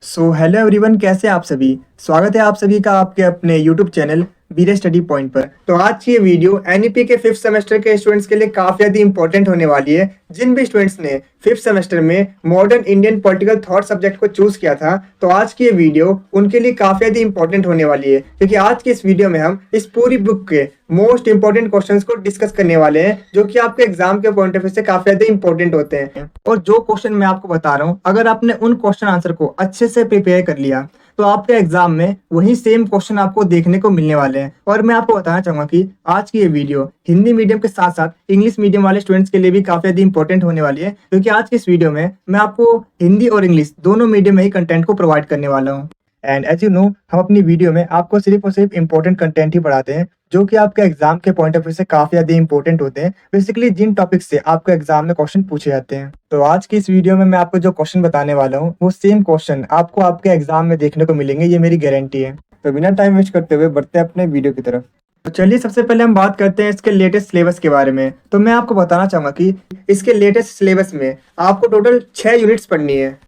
Hello everyone, कैसे हैं आप सभी। स्वागत है आप सभी का आपके अपने यूट्यूब चैनल बीरे स्टडी पॉइंट पर। तो आज की ये वीडियो एनईपी के 5th सेमेस्टर के स्टूडेंट्स के लिए काफ़ी ज़्यादा इंपॉर्टेंट होने वाली है। जिन भी स्टूडेंट्स ने 5th सेमेस्टर में modern Indian political thought subject को चूज़ किया था, तो आज की ये वीडियो उनके लिए काफ़ी ज़्यादा इंपॉर्टेंट होने वाली है, क्योंकि आज की इस वीडियो में हम इस पूरी बुक के मोस्ट इंपॉर्टेंट क्वेश्चंस को डिस्कस करने वाले हैं, जो कि आपके एग्जाम के पॉइंट ऑफ व्यू से काफ़ी ज़्यादा इंपॉर्टेंट होते हैं। और जो क्वेश्चन मैं आपको बता रहा हूँ, अगर आपने उन क्वेश्चन आंसर को अच्छे से प्रिपेयर कर लिया तो आपके एग्जाम में वही सेम क्वेश्चन आपको देखने को मिलने वाले हैं। और मैं आपको बताना चाहूंगा कि आज की ये वीडियो हिंदी मीडियम के साथ साथ इंग्लिश मीडियम वाले स्टूडेंट्स के लिए भी काफ़ी ज़्यादा इंपॉर्टेंट होने वाली है, क्योंकि आज की इस वीडियो में मैं आपको हिंदी और इंग्लिश दोनों मीडियम में ही कंटेंट को प्रोवाइड करने वाला हूँ। एंड एज यू नो, हम अपनी वीडियो में आपको सिर्फ और सिर्फ इंपॉर्टेंट कंटेंट ही पढ़ाते हैं, जो कि आपके एग्जाम के पॉइंट ऑफ व्यू से काफी ज्यादा इंपॉर्टेंट होते हैं। बेसिकली जिन टॉपिक से आपके एग्जाम में क्वेश्चन पूछे जाते हैं। तो आज की इस वीडियो में मैं आपको जो क्वेश्चन बताने वाला हूँ, वो सेम क्वेश्चन आपको आपके एग्जाम में देखने को मिलेंगे, ये मेरी गारंटी है। तो बिना टाइम वेस्ट करते हुए बढ़ते हैं अपने वीडियो की तरफ। तो चलिए सबसे पहले हम बात करते हैं इसके लेटेस्ट सिलेबस के बारे में। तो मैं आपको बताना चाहूंगा कि इसके लेटेस्ट सिलेबस में आपको टोटल 6 यूनिट्स पढ़नी है।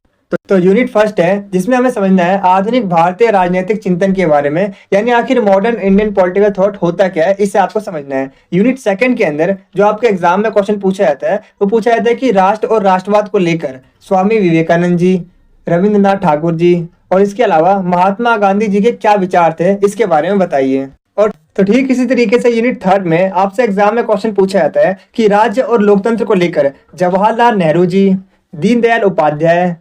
तो यूनिट फर्स्ट है, जिसमें हमें समझना है आधुनिक भारतीय राजनीतिक चिंतन के बारे में, यानी आखिर मॉडर्न इंडियन पॉलिटिकल थॉट होता क्या है, इसे आपको समझना है। यूनिट सेकंड के अंदर जो आपके एग्जाम में क्वेश्चन पूछा जाता है, वो पूछा जाता है कि राष्ट्र और राष्ट्रवाद को लेकर स्वामी विवेकानंद जी, रविंद्रनाथ ठाकुर जी और इसके अलावा महात्मा गांधी जी के क्या विचार थे, इसके बारे में बताइए। और तो ठीक इसी तरीके से यूनिट थर्ड में आपसे एग्जाम में क्वेश्चन पूछा जाता है कि राज्य और लोकतंत्र को लेकर जवाहरलाल नेहरू जी, दीनदयाल उपाध्याय,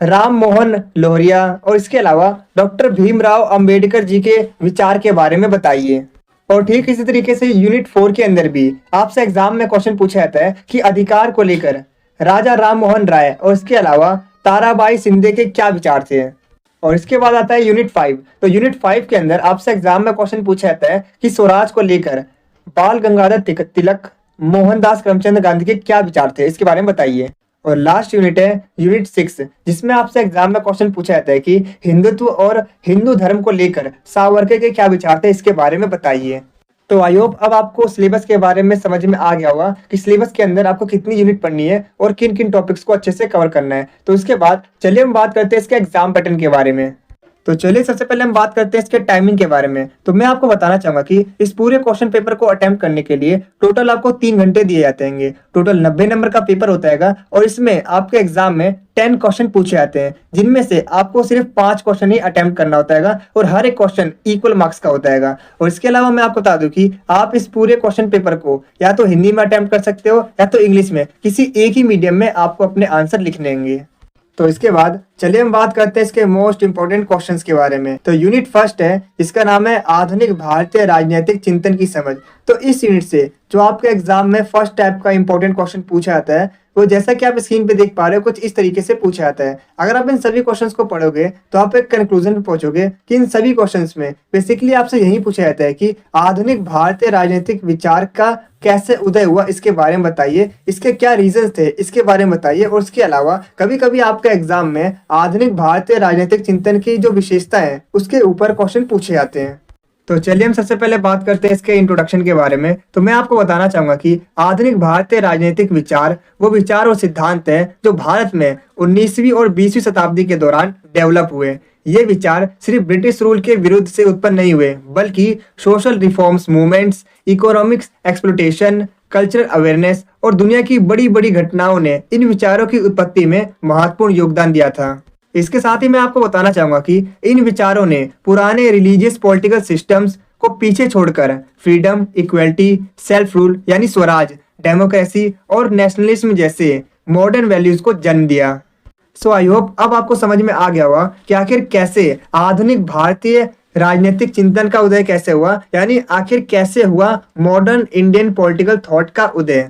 राम मोहन लोहिया और इसके अलावा डॉक्टर भीमराव अंबेडकर जी के विचार के बारे में बताइए। और ठीक इसी तरीके से यूनिट 4 के अंदर भी आपसे एग्जाम में क्वेश्चन पूछा जाता है कि अधिकार को लेकर राजा राम मोहन राय और इसके अलावा ताराबाई शिंदे के क्या विचार थे। और इसके बाद आता है यूनिट 5। तो यूनिट 5 के अंदर आपसे एग्जाम में क्वेश्चन पूछा जाता है कि स्वराज को लेकर बाल गंगाधर तिलक, मोहनदास करमचंद गांधी के क्या विचार थे, इसके बारे में बताइए। और लास्ट यूनिट है यूनिट 6, जिसमें आपसे एग्जाम में क्वेश्चन पूछा जाता है कि हिंदुत्व और हिंदू धर्म को लेकर सावरकर के क्या विचार थे, इसके बारे में बताइए। तो आई होप अब आपको सिलेबस के बारे में समझ में आ गया होगा कि सिलेबस के अंदर आपको कितनी यूनिट पढ़नी है और किन किन टॉपिक्स को अच्छे से कवर करना है। तो इसके बाद चलिए हम बात करते हैं इसके एग्जाम पैटर्न के बारे में। तो चलिए सबसे पहले हम बात करते हैं इसके टाइमिंग के बारे में। तो मैं आपको बताना चाहूंगा कि इस पूरे क्वेश्चन पेपर को अटेम्प्ट करने के लिए टोटल आपको 3 घंटे दिए जाते हैं। टोटल 90 नंबर का पेपर होता है और इसमें आपके एग्जाम में 10 क्वेश्चन पूछे जाते हैं, जिनमें से आपको सिर्फ 5 क्वेश्चन ही अटेम्प्ट करना होता है और हर एक क्वेश्चन इक्वल मार्क्स का होता है। और इसके अलावा मैं आपको बता दूं कि आप इस पूरे क्वेश्चन पेपर को या तो हिंदी में अटेम्प्ट कर सकते हो या तो इंग्लिश में, किसी एक ही मीडियम में आपको अपने आंसर लिखने होंगे। तो इसके बाद चलिए हम बात करते हैं इसके मोस्ट इंपोर्टेंट क्वेश्चंस के बारे में। तो यूनिट फर्स्ट है, इसका नाम है आधुनिक भारतीय राजनीतिक चिंतन की समझ। तो इस यूनिट से जो आपके एग्जाम में फर्स्ट टाइप का इंपॉर्टेंट क्वेश्चन पूछा जाता है, वो जैसा कि आप स्क्रीन पे देख पा रहे हो कुछ इस तरीके से पूछा जाता है। अगर आप इन सभी क्वेश्चंस को पढ़ोगे तो आप एक कंक्लूजन पे पहुंचोगे कि इन सभी क्वेश्चंस में बेसिकली आपसे यही पूछा जाता है कि आधुनिक भारतीय राजनीतिक विचार का कैसे उदय हुआ, इसके बारे में बताइए, इसके क्या रीजंस थे, इसके बारे में बताइए। और इसके अलावा कभी कभी आपके एग्जाम में आधुनिक भारतीय राजनीतिक चिंतन की जो विशेषता है उसके ऊपर क्वेश्चन पूछे जाते हैं। तो चलिए हम सबसे पहले बात करते हैं इसके इंट्रोडक्शन के बारे में। तो मैं आपको बताना चाहूंगा कि आधुनिक भारतीय राजनीतिक विचार वो विचार और सिद्धांत है जो भारत में 19वीं और 20वीं शताब्दी के दौरान डेवलप हुए। ये विचार सिर्फ ब्रिटिश रूल के विरुद्ध से उत्पन्न नहीं हुए, बल्कि social reforms movements, economics exploitation, cultural awareness और दुनिया की बड़ी बड़ी घटनाओं ने इन विचारों की उत्पत्ति में महत्वपूर्ण योगदान दिया था। इसके साथ ही मैं आपको बताना चाहूंगा कि इन विचारों ने पुराने रिलीजियस पॉलिटिकल सिस्टम्स को पीछे छोड़कर फ्रीडम, इक्वलिटी, सेल्फ रूल यानी स्वराज, डेमोक्रेसी और नेशनलिज्म जैसे मॉडर्न वैल्यूज को जन्म दिया। सो आई होप अब आपको समझ में आ गया होगा कि आखिर कैसे आधुनिक भारतीय राजनीतिक चिंतन का उदय कैसे हुआ, यानी आखिर कैसे हुआ मॉडर्न इंडियन पॉलिटिकल थॉट का उदय।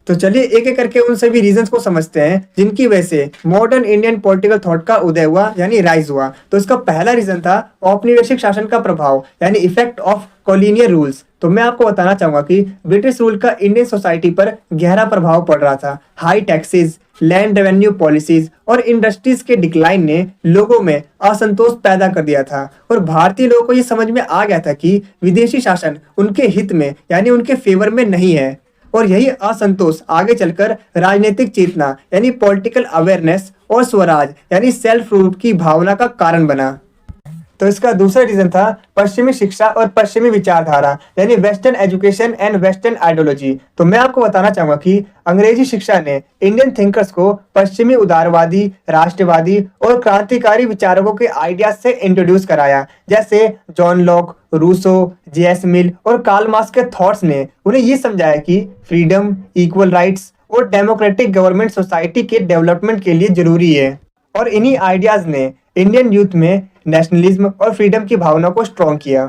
तो चलिए एक एक करके उन सभी रीजंस को समझते हैं जिनकी वजह से मॉडर्न इंडियन पॉलिटिकल थॉट का उदय हुआ, यानी राइज हुआ। तो इसका पहला रीजन था औपनिवेशिक शासन का प्रभाव, यानी इफेक्ट ऑफ कॉलोनियल रूल्स। तो मैं आपको बताना चाहूंगा कि ब्रिटिश रूल का इंडियन सोसाइटी पर गहरा प्रभाव पड़ रहा था। High taxes, land revenue policies और इंडस्ट्रीज के डिक्लाइन ने लोगों में असंतोष पैदा कर दिया था और भारतीय लोगों को ये समझ में आ गया था कि विदेशी शासन उनके हित में यानी उनके फेवर में नहीं है। और यही असंतोष आगे चलकर राजनीतिक चेतना यानी पॉलिटिकल अवेयरनेस और स्वराज यानी सेल्फ रूल की भावना का कारण बना। तो इसका दूसरा रीजन था पश्चिमी शिक्षा और पश्चिमी विचारधारा यानी western education and western ideology. तो मैं आपको बताना चाहूंगा कि अंग्रेजी शिक्षा ने इंडियन थिंकर्स को पश्चिमी उदारवादी, राष्ट्रवादी और क्रांतिकारी विचारकों के आइडियाज से इंट्रोड्यूस कराया। जैसे जॉन लॉक, रूसो, जेएस मिल और कार्ल मार्क्स के थॉट्स ने उन्हें ये समझाया कि फ्रीडम, इक्वल राइट्स और डेमोक्रेटिक गवर्नमेंट सोसाइटी के डेवलपमेंट के लिए जरूरी है। और इन्हीं आइडियाज ने इंडियन यूथ में नेशनलिज्म और फ्रीडम की भावना को स्ट्रॉन्ग किया।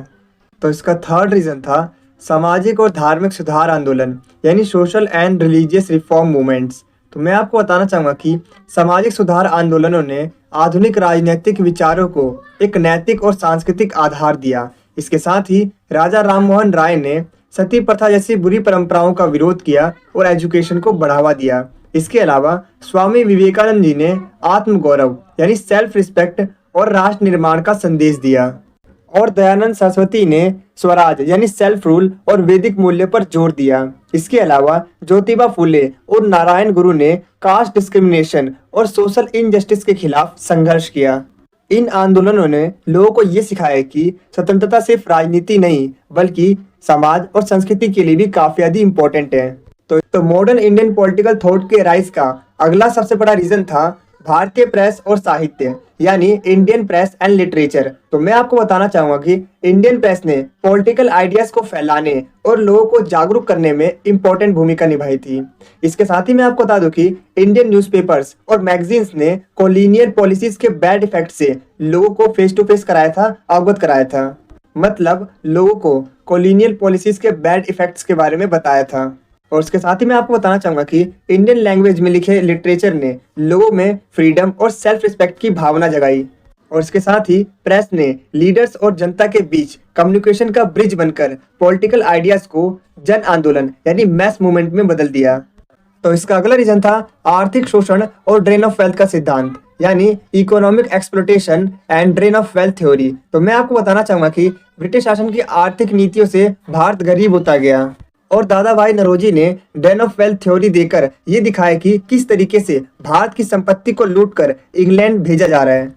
तो इसका थर्ड रीजन था सामाजिक और धार्मिक सुधार आंदोलन यानी social and religious reform movements. तो मैं आपको बताना चाहूँगा कि सामाजिक सुधार आंदोलनों ने आधुनिक राजनीतिक विचारों को एक नैतिक और सांस्कृतिक आधार दिया। इसके साथ ही राजा राममोहन राय ने सती प्रथा जैसी बुरी परंपराओं का विरोध किया और एजुकेशन को बढ़ावा दिया। इसके अलावा स्वामी विवेकानंद जी ने आत्मगौरव यानी सेल्फ रिस्पेक्ट और राष्ट्र निर्माण का संदेश दिया। और दयानंद सरस्वती ने स्वराज यानी सेल्फ रूल और वैदिक मूल्य पर जोर दिया। इसके अलावा ज्योतिबा फुले और नारायण गुरु ने कास्ट डिस्क्रिमिनेशन और सोशल इनजस्टिस के खिलाफ संघर्ष किया। इन आंदोलनों ने लोगों को ये सिखाया कि स्वतंत्रता सिर्फ राजनीति नहीं बल्कि समाज और संस्कृति के लिए भी काफी ज़्यादा इम्पोर्टेंट है। तो मॉडर्न इंडियन पॉलिटिकल थॉट के राइज का अगला सबसे बड़ा रीजन था भारतीय प्रेस और साहित्य यानी इंडियन प्रेस एंड लिटरेचर। तो मैं आपको बताना चाहूंगा कि इंडियन प्रेस ने पॉलिटिकल आइडियाज को फैलाने और लोगों को जागरूक करने में इंपॉर्टेंट भूमिका निभाई थी। इसके साथ ही मैं आपको बता दूं कि इंडियन न्यूज़पेपर्स और मैगजीन्स ने कॉलोनियल पॉलिसीज के बैड इफेक्ट से लोगों को फेस टू फेस कराया था, अवगत कराया था। मतलब लोगों को कॉलोनियल पॉलिसीज के बैड इफेक्ट्स के बारे में बताया था। और उसके साथ ही मैं आपको बताना चाहूंगा कि इंडियन लैंग्वेज में लिखे लिटरेचर ने लोगों में फ्रीडम और सेल्फ रिस्पेक्ट की भावना जगाई। और इसके साथ ही प्रेस ने लीडर्स और जनता के बीच कम्युनिकेशन का ब्रिज बनकर पॉलिटिकल आइडियाज को जन आंदोलन यानी मैस मूवमेंट में बदल दिया। तो इसका अगला रीजन था आर्थिक शोषण और ड्रेन ऑफ वेल्थ का सिद्धांत यानी economic exploitation and drain of wealth theory. तो मैं आपको बताना चाहूंगा कि ब्रिटिश शासन की आर्थिक नीतियों से भारत गरीब होता गया और दादा भाई नौरोजी ने ड्रेन ऑफ वेल्थ थ्योरी देकर ये दिखाया कि किस तरीके से भारत की संपत्ति को लूटकर इंग्लैंड भेजा जा रहा है।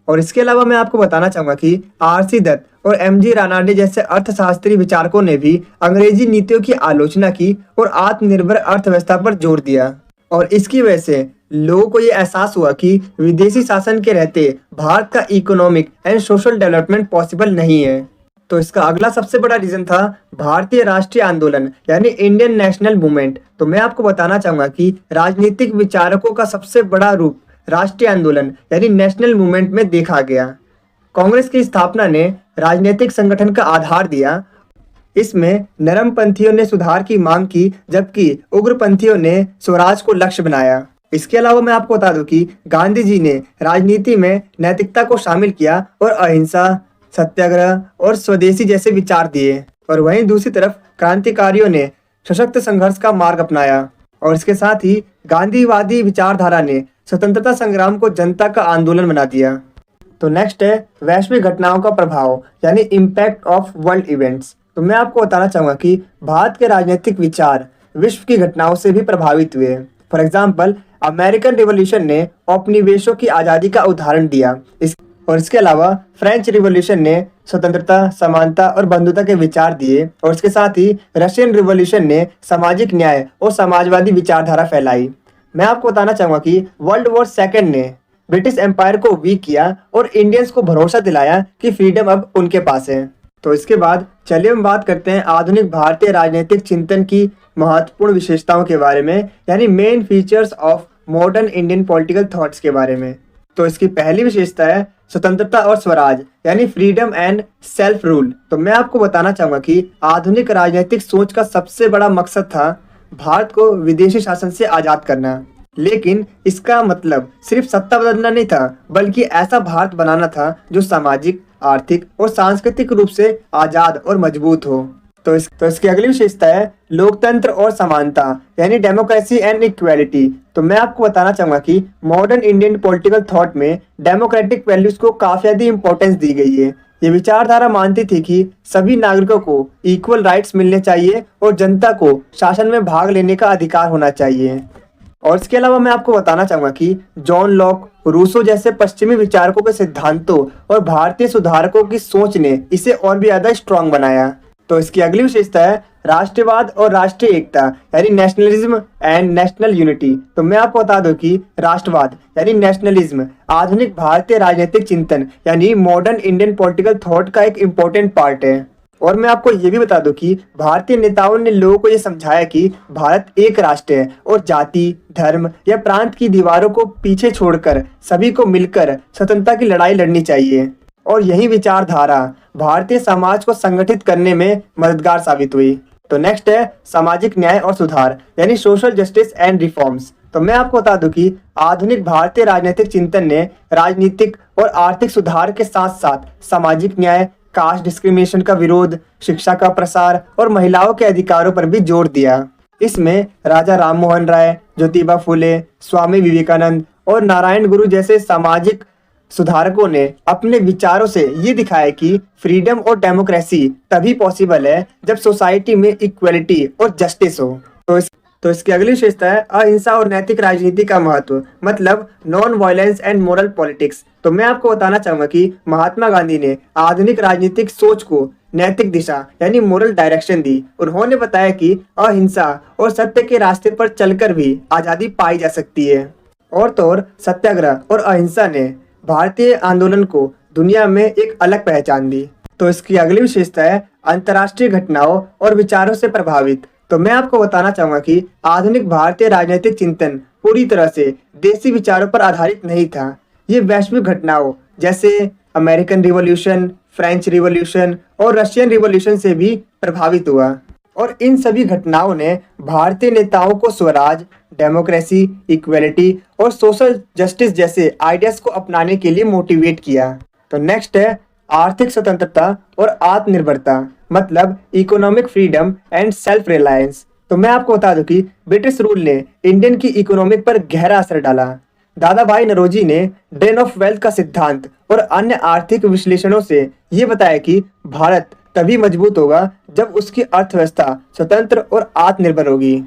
और इसके अलावा मैं आपको बताना चाहूंगा कि आरसी दत्त और एमजी रानाडे जैसे अर्थशास्त्री विचारकों ने भी अंग्रेजी नीतियों की आलोचना की और आत्मनिर्भर अर्थव्यवस्था पर जोर दिया। और इसकी वजह से लोगों को ये एहसास हुआ कि विदेशी शासन के रहते भारत का economic and social development possible नहीं है। तो इसका अगला सबसे बड़ा रीजन था भारतीय राष्ट्रीय आंदोलन यानी इंडियन नेशनल मूवमेंट। तो मैं आपको बताना चाहूंगा कि राजनीतिक विचारकों का सबसे बड़ा रूप राष्ट्रीय आंदोलन यानी नेशनल मूवमेंट में देखा गया। कांग्रेस की स्थापना ने राजनीतिक संगठन का आधार दिया। इसमें नरमपंथियों ने सुधार की मांग की जबकि उग्रपंथियों ने स्वराज को लक्ष्य बनाया। इसके अलावा मैं आपको बता दूं कि गांधी जी ने राजनीति में नैतिकता को शामिल किया और अहिंसा, सत्याग्रह और स्वदेशी जैसे विचार दिए। और वहीं दूसरी तरफ क्रांतिकारियों ने सशक्त संघर्ष का मार्ग अपनाया। और इसके साथ ही गांधीवादी विचारधारा ने स्वतंत्रता संग्राम को जनता का आंदोलन बना दिया। तो नेक्स्ट है वैश्विक घटनाओं का प्रभाव यानी इम्पैक्ट ऑफ वर्ल्ड इवेंट्स। तो मैं आपको बताना चाहूंगा कि भारत के राजनीतिक विचार विश्व की घटनाओं से भी प्रभावित हुए। फॉर एग्जाम्पल अमेरिकन रिवॉल्यूशन ने औपनिवेशों की आज़ादी का उदाहरण दिया। और इसके अलावा फ्रेंच रिवॉल्यूशन ने स्वतंत्रता, समानता और बंधुता के विचार दिए। और इसके साथ ही रशियन रिवॉल्यूशन ने सामाजिक न्याय और समाजवादी विचारधारा फैलाई। मैं आपको बताना चाहूंगा कि वर्ल्ड वॉर सेकेंड ने ब्रिटिश एम्पायर को वीक किया और इंडियंस को भरोसा दिलाया कि फ्रीडम अब उनके पास है। तो इसके बाद चलिए हम बात करते हैं आधुनिक भारतीय राजनीतिक चिंतन की महत्वपूर्ण विशेषताओं के बारे में यानी main features of modern Indian political thoughts के बारे में। तो इसकी पहली विशेषता है स्वतंत्रता और स्वराज यानी फ्रीडम एंड सेल्फ रूल। तो मैं आपको बताना चाहूंगा कि आधुनिक राजनीतिक सोच का सबसे बड़ा मकसद था भारत को विदेशी शासन से आजाद करना। लेकिन इसका मतलब सिर्फ सत्ता बदलना नहीं था बल्कि ऐसा भारत बनाना था जो सामाजिक, आर्थिक और सांस्कृतिक रूप से आजाद और मजबूत हो। तो इसकी अगली विशेषता है लोकतंत्र और समानता यानी डेमोक्रेसी एंड इक्वालिटी। तो मैं आपको बताना चाहूंगा कि मॉडर्न इंडियन पॉलिटिकल थॉट में डेमोक्रेटिक वैल्यूज को काफी ज्यादा इंपॉर्टेंस दी गई है। ये विचारधारा मानती थी कि सभी नागरिकों को इक्वल राइट्स मिलने चाहिए और जनता को शासन में भाग लेने का अधिकार होना चाहिए। और इसके अलावा मैं आपको बताना चाहूंगा कि जॉन लॉक, रूसो जैसे पश्चिमी विचारकों के सिद्धांतों और भारतीय सुधारकों की सोच ने इसे और भी ज्यादा स्ट्रांग बनाया। तो इसकी अगली विशेषता है राष्ट्रवाद और राष्ट्रीय एकता यानी नेशनलिज्म एंड नेशनल यूनिटी। तो मैं आपको बता दूं कि राष्ट्रवाद यानी नेशनलिज्म आधुनिक भारतीय राजनीतिक चिंतन यानी मॉडर्न इंडियन पॉलिटिकल थॉट का एक इम्पोर्टेंट पार्ट है। और मैं आपको ये भी बता दूं कि भारतीय नेताओं ने लोगों को ये समझाया कि भारत एक राष्ट्र है और जाति, धर्म या प्रांत की दीवारों को पीछे छोड़कर सभी को मिलकर स्वतंत्रता की लड़ाई लड़नी चाहिए। और यही विचारधारा भारतीय समाज को संगठित करने में मददगार साबित हुई। तो नेक्स्ट है सामाजिक न्याय और सुधार यानी सोशल जस्टिस एंड रिफॉर्म्स। तो मैं आपको बता दूं कि आधुनिक भारतीय राजनीतिक चिंतन ने राजनीतिक और आर्थिक सुधार के साथ साथ सामाजिक न्याय, कास्ट डिस्क्रिमिनेशन का विरोध, शिक्षा का प्रसार और महिलाओं के अधिकारों पर भी जोर दिया। इसमें राजा राममोहन राय, ज्योतिबा फुले, स्वामी विवेकानंद और नारायण गुरु जैसे सामाजिक सुधारकों ने अपने विचारों से ये दिखाया कि फ्रीडम और डेमोक्रेसी तभी पॉसिबल है जब सोसाइटी में इक्वलिटी और जस्टिस हो। तो इसकी अगली विशेषता है अहिंसा और नैतिक राजनीति का महत्व, मतलब non violence and moral politics. तो मैं आपको बताना चाहूंगा कि महात्मा गांधी ने आधुनिक राजनीतिक सोच को नैतिक दिशा यानी मोरल डायरेक्शन दी। उन्होंने बताया कि अहिंसा और सत्य के रास्ते पर चलकर भी आजादी पाई जा सकती है। और तो और सत्याग्रह और अहिंसा ने भारतीय आंदोलन को दुनिया में एक अलग पहचान दी। तो इसकी अगली विशेषता है अंतर्राष्ट्रीय घटनाओं और विचारों से प्रभावित। तो मैं आपको बताना चाहूंगा कि आधुनिक भारतीय राजनीतिक चिंतन पूरी तरह से देसी विचारों पर आधारित नहीं था। ये वैश्विक घटनाओं जैसे अमेरिकन रिवॉल्यूशन, फ्रेंच रिवॉल्यूशन और रशियन रिवॉल्यूशन से भी प्रभावित हुआ। और इन सभी घटनाओं ने भारतीय नेताओं को स्वराज, डेमोक्रेसी, इक्वलिटी और सोशल जस्टिस जैसे आइडियाज को अपनाने के लिए मोटिवेट किया। तो नेक्स्ट है आर्थिक स्वतंत्रता और आत्मनिर्भरता, मतलब economic freedom and self reliance. तो मैं आपको बता दूं कि ब्रिटिश रूल ने इंडियन की इकोनॉमिक पर गहरा असर डाला। दादा भाई नौरोजी ने ड्रेन ऑफ वेल्थ का सिद्धांत और अन्य आर्थिक विश्लेषणों से ये बताया कि भारत तभी मजबूत होगा जब उसकी अर्थव्यवस्था स्वतंत्र और आत्मनिर्भर होगी।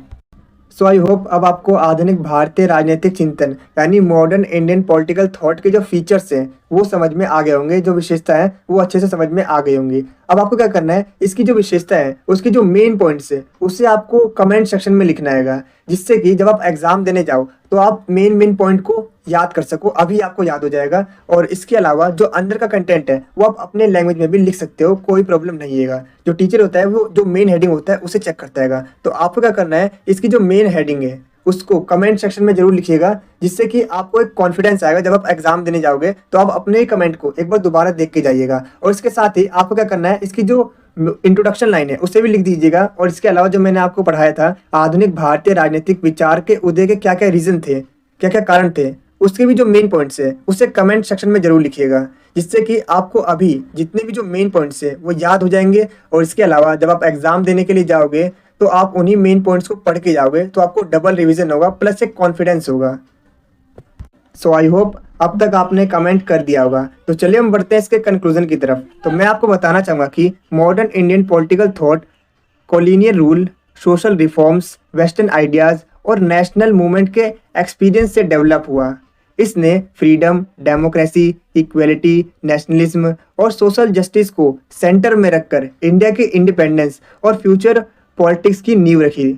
सो आई होप अब आपको आधुनिक भारतीय राजनीतिक चिंतन यानी मॉडर्न इंडियन पॉलिटिकल थॉट के जो फीचर्स हैं वो समझ में आ गए होंगे, जो विशेषता है वो अच्छे से समझ में आ गई होंगी। अब आपको क्या करना है, इसकी जो विशेषता है उसकी जो मेन पॉइंट्स है उसे आपको कमेंट सेक्शन में लिखना है, जिससे कि जब आप एग्जाम देने जाओ तो आप मेन पॉइंट को याद कर सको, अभी आपको याद हो जाएगा। और इसके अलावा जो अंदर का कंटेंट है वो आप अपने लैंग्वेज में भी लिख सकते हो, कोई प्रॉब्लम नहीं है। जो टीचर होता है वो जो मेन हेडिंग होता है उसे चेक करता है। तो आपको क्या करना है, इसकी जो मेन हेडिंग है उसको कमेंट सेक्शन में जरूर लिखिएगा, जिससे कि आपको एक कॉन्फिडेंस आएगा। जब आप एग्जाम देने जाओगे तो आप अपने ही कमेंट को एक बार दोबारा देख के जाइएगा। और इसके साथ ही आपको क्या करना है, इसकी जो इंट्रोडक्शन लाइन है उसे भी लिख दीजिएगा। और इसके अलावा जो मैंने आपको पढ़ाया था आधुनिक भारतीय राजनीतिक विचार के उदय के क्या क्या रीजन थे, क्या क्या कारण थे, उसके भी जो मेन पॉइंट्स है उसे कमेंट सेक्शन में जरूर लिखिएगा, जिससे कि आपको अभी जितने भी जो मेन पॉइंट्स है वो याद हो जाएंगे। और इसके अलावा जब आप एग्जाम देने के लिए जाओगे तो आप उन्हीं मेन पॉइंट्स को पढ़ के जाओगे, तो आपको डबल रिवीजन होगा प्लस एक कॉन्फिडेंस होगा। सो आई होप अब तक आपने कमेंट कर दिया होगा। तो चलिए हम बढ़ते हैं इसके कंक्लूजन की तरफ। तो मैं आपको बताना चाहूँगा कि modern Indian political thought colonial rule, social reforms, western ideas और नेशनल मूवमेंट के एक्सपीरियंस से डेवलप हुआ। इसने फ्रीडम, डेमोक्रेसी, इक्वलिटी, नेशनलिज्म और सोशल जस्टिस को सेंटर में रखकर इंडिया के इंडिपेंडेंस और फ्यूचर पॉलिटिक्स की नींव रखी।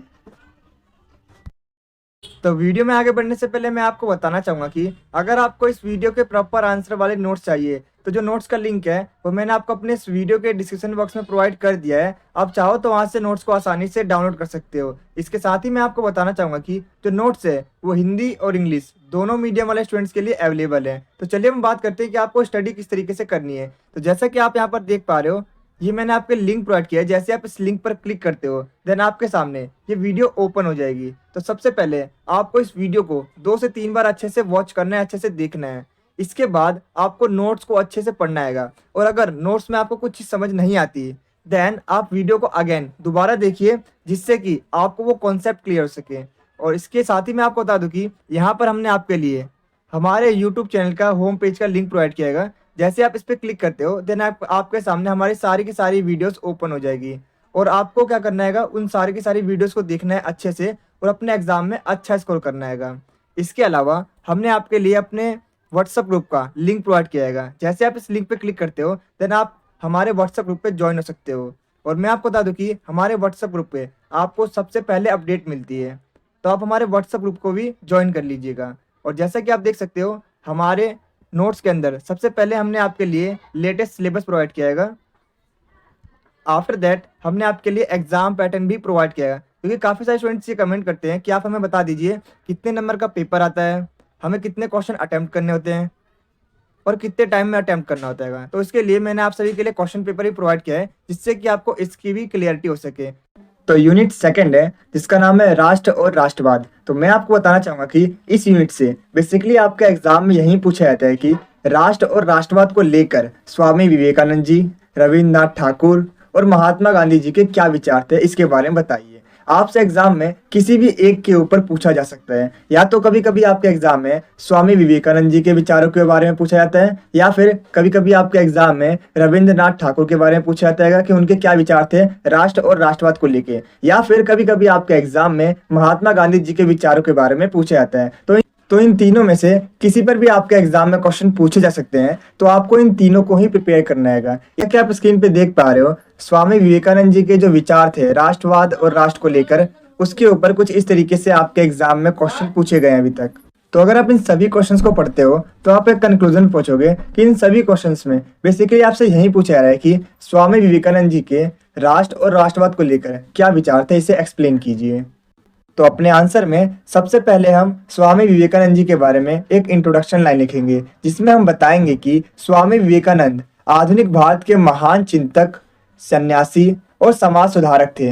तो वीडियो में आगे बढ़ने से पहले मैं आपको बताना चाहूँगा कि अगर आपको इस वीडियो के प्रॉपर आंसर वाले नोट्स चाहिए तो जो नोट्स का लिंक है वो मैंने आपको अपने इस वीडियो के डिस्क्रिप्शन बॉक्स में प्रोवाइड कर दिया है। आप चाहो तो वहाँ से नोट्स को आसानी से डाउनलोड कर सकते हो। इसके साथ ही मैं आपको बताना चाहूँगा कि जो नोट्स है वो हिंदी और इंग्लिश दोनों मीडियम वाले स्टूडेंट्स के लिए अवेलेबल है। तो चलिए हम बात करते हैं कि आपको स्टडी किस तरीके से करनी है। तो जैसा कि आप यहाँ पर देख पा रहे हो, ये मैंने आपके लिंक प्रोवाइड किया है। जैसे आप इस लिंक पर क्लिक करते हो देन आपके सामने ये वीडियो ओपन हो जाएगी। तो सबसे पहले आपको इस वीडियो को 2 से 3 बार अच्छे से वॉच करना है, अच्छे से देखना है। इसके बाद आपको नोट्स को अच्छे से पढ़ना है। और अगर नोट्स में आपको कुछ चीज़ समझ नहीं आती देन आप वीडियो को अगेन दोबारा देखिए, जिससे कि आपको वो कॉन्सेप्ट क्लियर हो सके। और इसके साथ ही मैं आपको बता दूं कि यहाँ पर हमने आपके लिए हमारे यूट्यूब चैनल का होम पेज का लिंक प्रोवाइड किया है। जैसे आप इस पर क्लिक करते हो देन आपके सामने हमारी सारी की सारी वीडियोस ओपन हो जाएगी। और आपको क्या करना हैगा, उन सारी की सारी वीडियोस को देखना है अच्छे से और अपने एग्जाम में अच्छा स्कोर करना हैगा। इसके अलावा हमने आपके लिए अपने व्हाट्सएप ग्रुप का लिंक प्रोवाइड किया हैगा। जैसे आप इस लिंक पे क्लिक करते हो देन आप हमारे व्हाट्सएप ग्रुप पे ज्वाइन हो सकते हो। और मैं आपको बता दूं कि हमारे व्हाट्सएप ग्रुप पे आपको सबसे पहले अपडेट मिलती है, तो आप हमारे व्हाट्सएप ग्रुप को भी ज्वाइन कर लीजिएगा। और जैसा कि आप देख सकते हो हमारे नोट्स के अंदर सबसे पहले हमने आपके लिए लेटेस्ट सिलेबस प्रोवाइड किया हैगा। आफ्टर दैट हमने आपके लिए एग्जाम पैटर्न भी प्रोवाइड किया है, क्योंकि काफ़ी सारे स्टूडेंट्स ये कमेंट करते हैं कि आप हमें बता दीजिए कितने नंबर का पेपर आता है, हमें कितने क्वेश्चन अटेम्प्ट करने होते हैं और कितने टाइम में अटेम्प्ट करना होता है। तो इसके लिए मैंने आप सभी के लिए क्वेश्चन पेपर भी प्रोवाइड किया है, जिससे कि आपको इसकी भी क्लियरिटी हो सके। तो यूनिट सेकंड है जिसका नाम है राष्ट्र और राष्ट्रवाद। तो मैं आपको बताना चाहूँगा कि इस यूनिट से बेसिकली आपका एग्जाम में यही पूछा जाता है कि राष्ट्र और राष्ट्रवाद को लेकर स्वामी विवेकानंद जी, रविन्द्रनाथ ठाकुर और महात्मा गांधी जी के क्या विचार थे, इसके बारे में बताइए। आपसे एग्जाम में किसी भी एक के ऊपर पूछा जा सकता है, या तो कभी कभी आपके एग्जाम में स्वामी विवेकानंद जी के विचारों के बारे में पूछा जाता है, या फिर कभी कभी आपके एग्जाम में रविन्द्रनाथ ठाकुर के बारे में पूछा जाता है कि उनके क्या विचार थे राष्ट्र और राष्ट्रवाद को लेके, या फिर कभी कभी आपके एग्जाम में महात्मा गांधी जी के विचारों के बारे में पूछा जाता है। तो इन तीनों में से किसी पर भी आपके एग्जाम में क्वेश्चन पूछे जा सकते हैं, तो आपको इन तीनों को ही प्रिपेयर करना है। या कि आप स्क्रीन पे देख पा रहे हो स्वामी विवेकानंद जी के जो विचार थे राष्ट्रवाद और राष्ट्र को लेकर, उसके ऊपर कुछ इस तरीके से आपके एग्जाम में क्वेश्चन पूछे गए हैं अभी तक। तो अगर आप इन सभी क्वेश्चंस को पढ़ते हो तो आप एक कंक्लूजन पहुंचोगे कि इन सभी क्वेश्चंस में बेसिकली आपसे यही पूछा जा रहा है कि स्वामी विवेकानंद जी के राष्ट्र और राष्ट्रवाद को लेकर क्या विचार थे, इसे एक्सप्लेन कीजिए। तो अपने आंसर में सबसे पहले हम स्वामी विवेकानंद जी के बारे में एक इंट्रोडक्शन लाइन लिखेंगे, जिसमें हम बताएंगे कि स्वामी विवेकानंद आधुनिक भारत के महान चिंतक, सन्यासी और समाज सुधारक थे।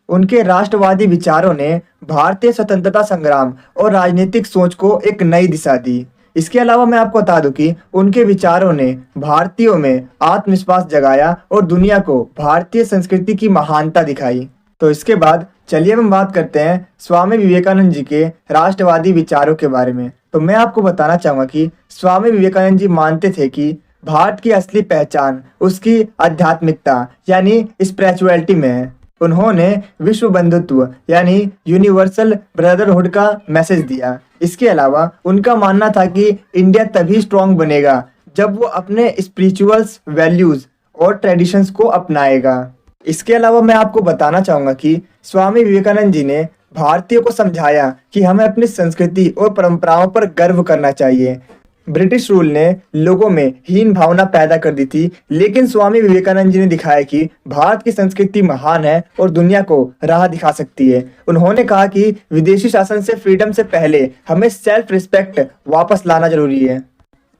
उनके राष्ट्रवादी विचारों ने भारतीय स्वतंत्रता संग्राम और राजनीतिक सोच को एक नई दिशा दी। इसके अलावा मैं आपको बता दूं कि उनके विचारों ने भारतीयों में आत्मविश्वास जगाया और दुनिया को भारतीय संस्कृति की महानता दिखाई। तो इसके बाद चलिए हम बात करते हैं स्वामी विवेकानंद जी के राष्ट्रवादी विचारों के बारे में। तो मैं आपको बताना चाहूँगा कि स्वामी विवेकानंद जी मानते थे कि भारत की असली पहचान उसकी आध्यात्मिकता यानी स्पिरिचुअलिटी में है। उन्होंने विश्व बंधुत्व यानी यूनिवर्सल ब्रदरहुड का मैसेज दिया। इसके अलावा उनका मानना था कि इंडिया तभी स्ट्रांग बनेगा जब वो अपने स्पिरिचुअल्स वैल्यूज और ट्रेडिशंस को अपनाएगा। इसके अलावा मैं आपको बताना चाहूँगा कि स्वामी विवेकानंद जी ने भारतीयों को समझाया कि हमें अपनी संस्कृति और परंपराओं पर गर्व करना चाहिए। ब्रिटिश रूल ने लोगों में हीन भावना पैदा कर दी थी, लेकिन स्वामी विवेकानंद जी ने दिखाया कि भारत की संस्कृति महान है और दुनिया को राह दिखा सकती है। उन्होंने कहा कि विदेशी शासन से फ्रीडम से पहले हमें सेल्फ रिस्पेक्ट वापस लाना जरूरी है।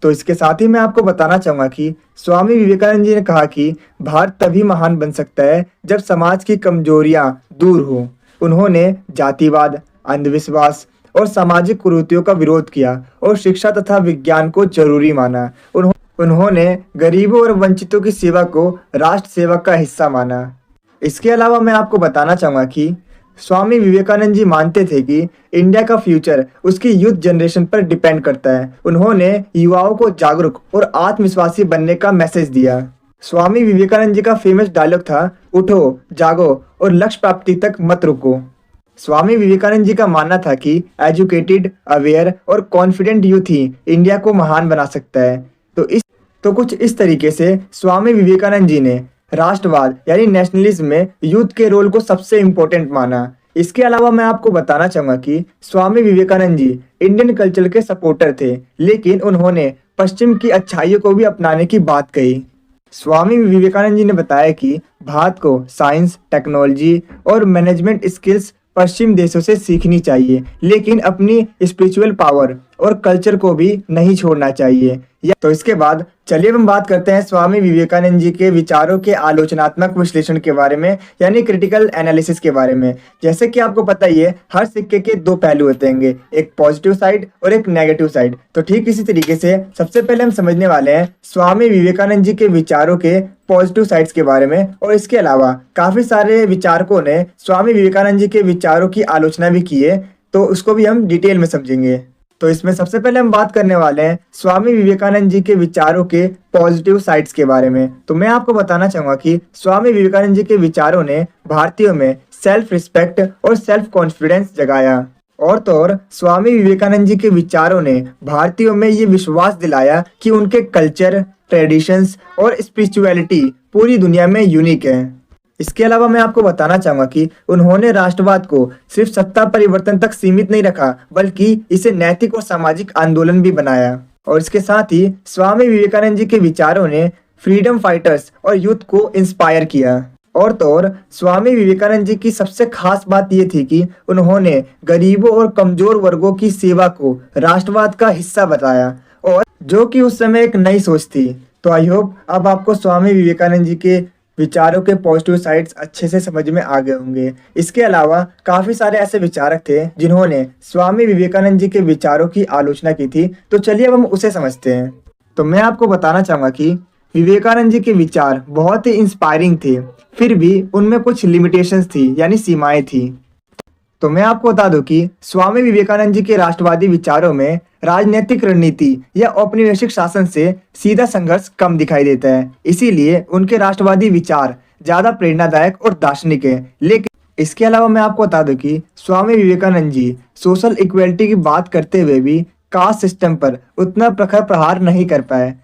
तो इसके साथ ही मैं आपको बताना चाहूँगा कि स्वामी विवेकानंद जी ने कहा कि भारत तभी महान बन सकता है जब समाज की कमजोरियां दूर हो। उन्होंने जातिवाद, अंधविश्वास और सामाजिक कुरीतियों का विरोध किया और शिक्षा तथा विज्ञान को जरूरी माना। उन्होंने गरीबों और वंचितों की सेवा को राष्ट्र सेवा का हिस्सा माना। इसके अलावा मैं आपको बताना चाहूँगा कि स्वामी विवेकानंद जी मानते थे कि इंडिया का फ्यूचर उसकी यूथ जनरेशन पर डिपेंड करता है। उन्होंने युवाओं को जागरूक और आत्मविश्वासी बनने का मैसेज दिया। स्वामी विवेकानंद जी का फेमस डायलॉग था, उठो, जागो और लक्ष्य प्राप्ति तक मत रुको। स्वामी विवेकानंद जी का मानना था कि एजुकेटेड, अवेयर और कॉन्फिडेंट यूथ ही इंडिया को महान बना सकता है। तो कुछ इस तरीके से स्वामी विवेकानंद जी ने राष्ट्रवाद यानी नेशनलिज्म में यूथ के रोल को सबसे इम्पोर्टेंट माना। इसके अलावा मैं आपको बताना चाहूँगा कि स्वामी विवेकानंद जी इंडियन कल्चर के सपोर्टर थे, लेकिन उन्होंने पश्चिम की अच्छाइयों को भी अपनाने की बात कही। स्वामी विवेकानंद जी ने बताया कि भारत को साइंस, टेक्नोलॉजी और मैनेजमेंट स्किल्स पश्चिम देशों से सीखनी चाहिए, लेकिन अपनी स्पिरिचुअल पावर और कल्चर को भी नहीं छोड़ना चाहिए। तो इसके बाद चलिए हम बात करते हैं स्वामी विवेकानंद जी के विचारों के आलोचनात्मक विश्लेषण के बारे में, यानी क्रिटिकल एनालिसिस के बारे में। जैसे कि आपको पता ही है, हर सिक्के के दो पहलू होते हैं, एक पॉजिटिव साइड और एक नेगेटिव साइड। तो ठीक इसी तरीके से सबसे पहले हम समझने वाले हैं स्वामी विवेकानंद जी के विचारों के पॉजिटिव साइड्स के बारे में। और इसके अलावा काफी सारे विचारकों ने स्वामी विवेकानंद जी के विचारों की आलोचना भी की है, तो उसको भी हम डिटेल में समझेंगे। तो इसमें सबसे पहले हम बात करने वाले हैं स्वामी विवेकानंद जी के विचारों के पॉजिटिव साइड्स के बारे में। तो मैं आपको बताना चाहूंगा कि स्वामी विवेकानंद जी के विचारों ने भारतीयों में सेल्फ रिस्पेक्ट और सेल्फ कॉन्फिडेंस जगाया। और तो और स्वामी विवेकानंद जी के विचारों ने भारतीयों में ये विश्वास दिलाया कि उनके कल्चर, ट्रेडिशंस और स्पिरिचुअलिटी पूरी दुनिया में यूनिक है। इसके अलावा मैं आपको बताना चाहूंगा कि उन्होंने राष्ट्रवाद को सिर्फ सत्ता परिवर्तन तक सीमित नहीं रखा, बल्कि इसे नैतिक और सामाजिक आंदोलन भी बनाया। और इसके साथ ही स्वामी विवेकानंद जी के विचारों ने फ्रीडम फाइटर्स और यूथ को इंस्पायर किया। और तो और स्वामी विवेकानंद जी की सबसे खास बात यह थी कि उन्होंने गरीबों और कमजोर वर्गों की सेवा को राष्ट्रवाद का हिस्सा बताया, और जो कि उस समय एक नई सोच थी। तो आई होप अब आपको स्वामी विवेकानंद जी के विचारों के पॉजिटिव साइड्स अच्छे से समझ में आ गए होंगे। इसके अलावा काफ़ी सारे ऐसे विचारक थे जिन्होंने स्वामी विवेकानंद जी के विचारों की आलोचना की थी। तो चलिए अब हम उसे समझते हैं। तो मैं आपको बताना चाहूँगा कि विवेकानंद जी के विचार बहुत ही इंस्पायरिंग थे, फिर भी उनमें कुछ लिमिटेशंस थी, यानी सीमाएं थी। तो मैं आपको बता दूं कि स्वामी विवेकानंद जी के राष्ट्रवादी विचारों में राजनीतिक रणनीति या औपनिवेशिक शासन से सीधा संघर्ष कम दिखाई देता है। इसीलिए उनके राष्ट्रवादी विचार ज्यादा प्रेरणादायक और दार्शनिक है। लेकिन इसके अलावा मैं आपको बता दूं कि स्वामी विवेकानंद जी सोशल इक्वलिटी की बात करते हुए भी कास्ट सिस्टम पर उतना प्रखर प्रहार नहीं कर पाए।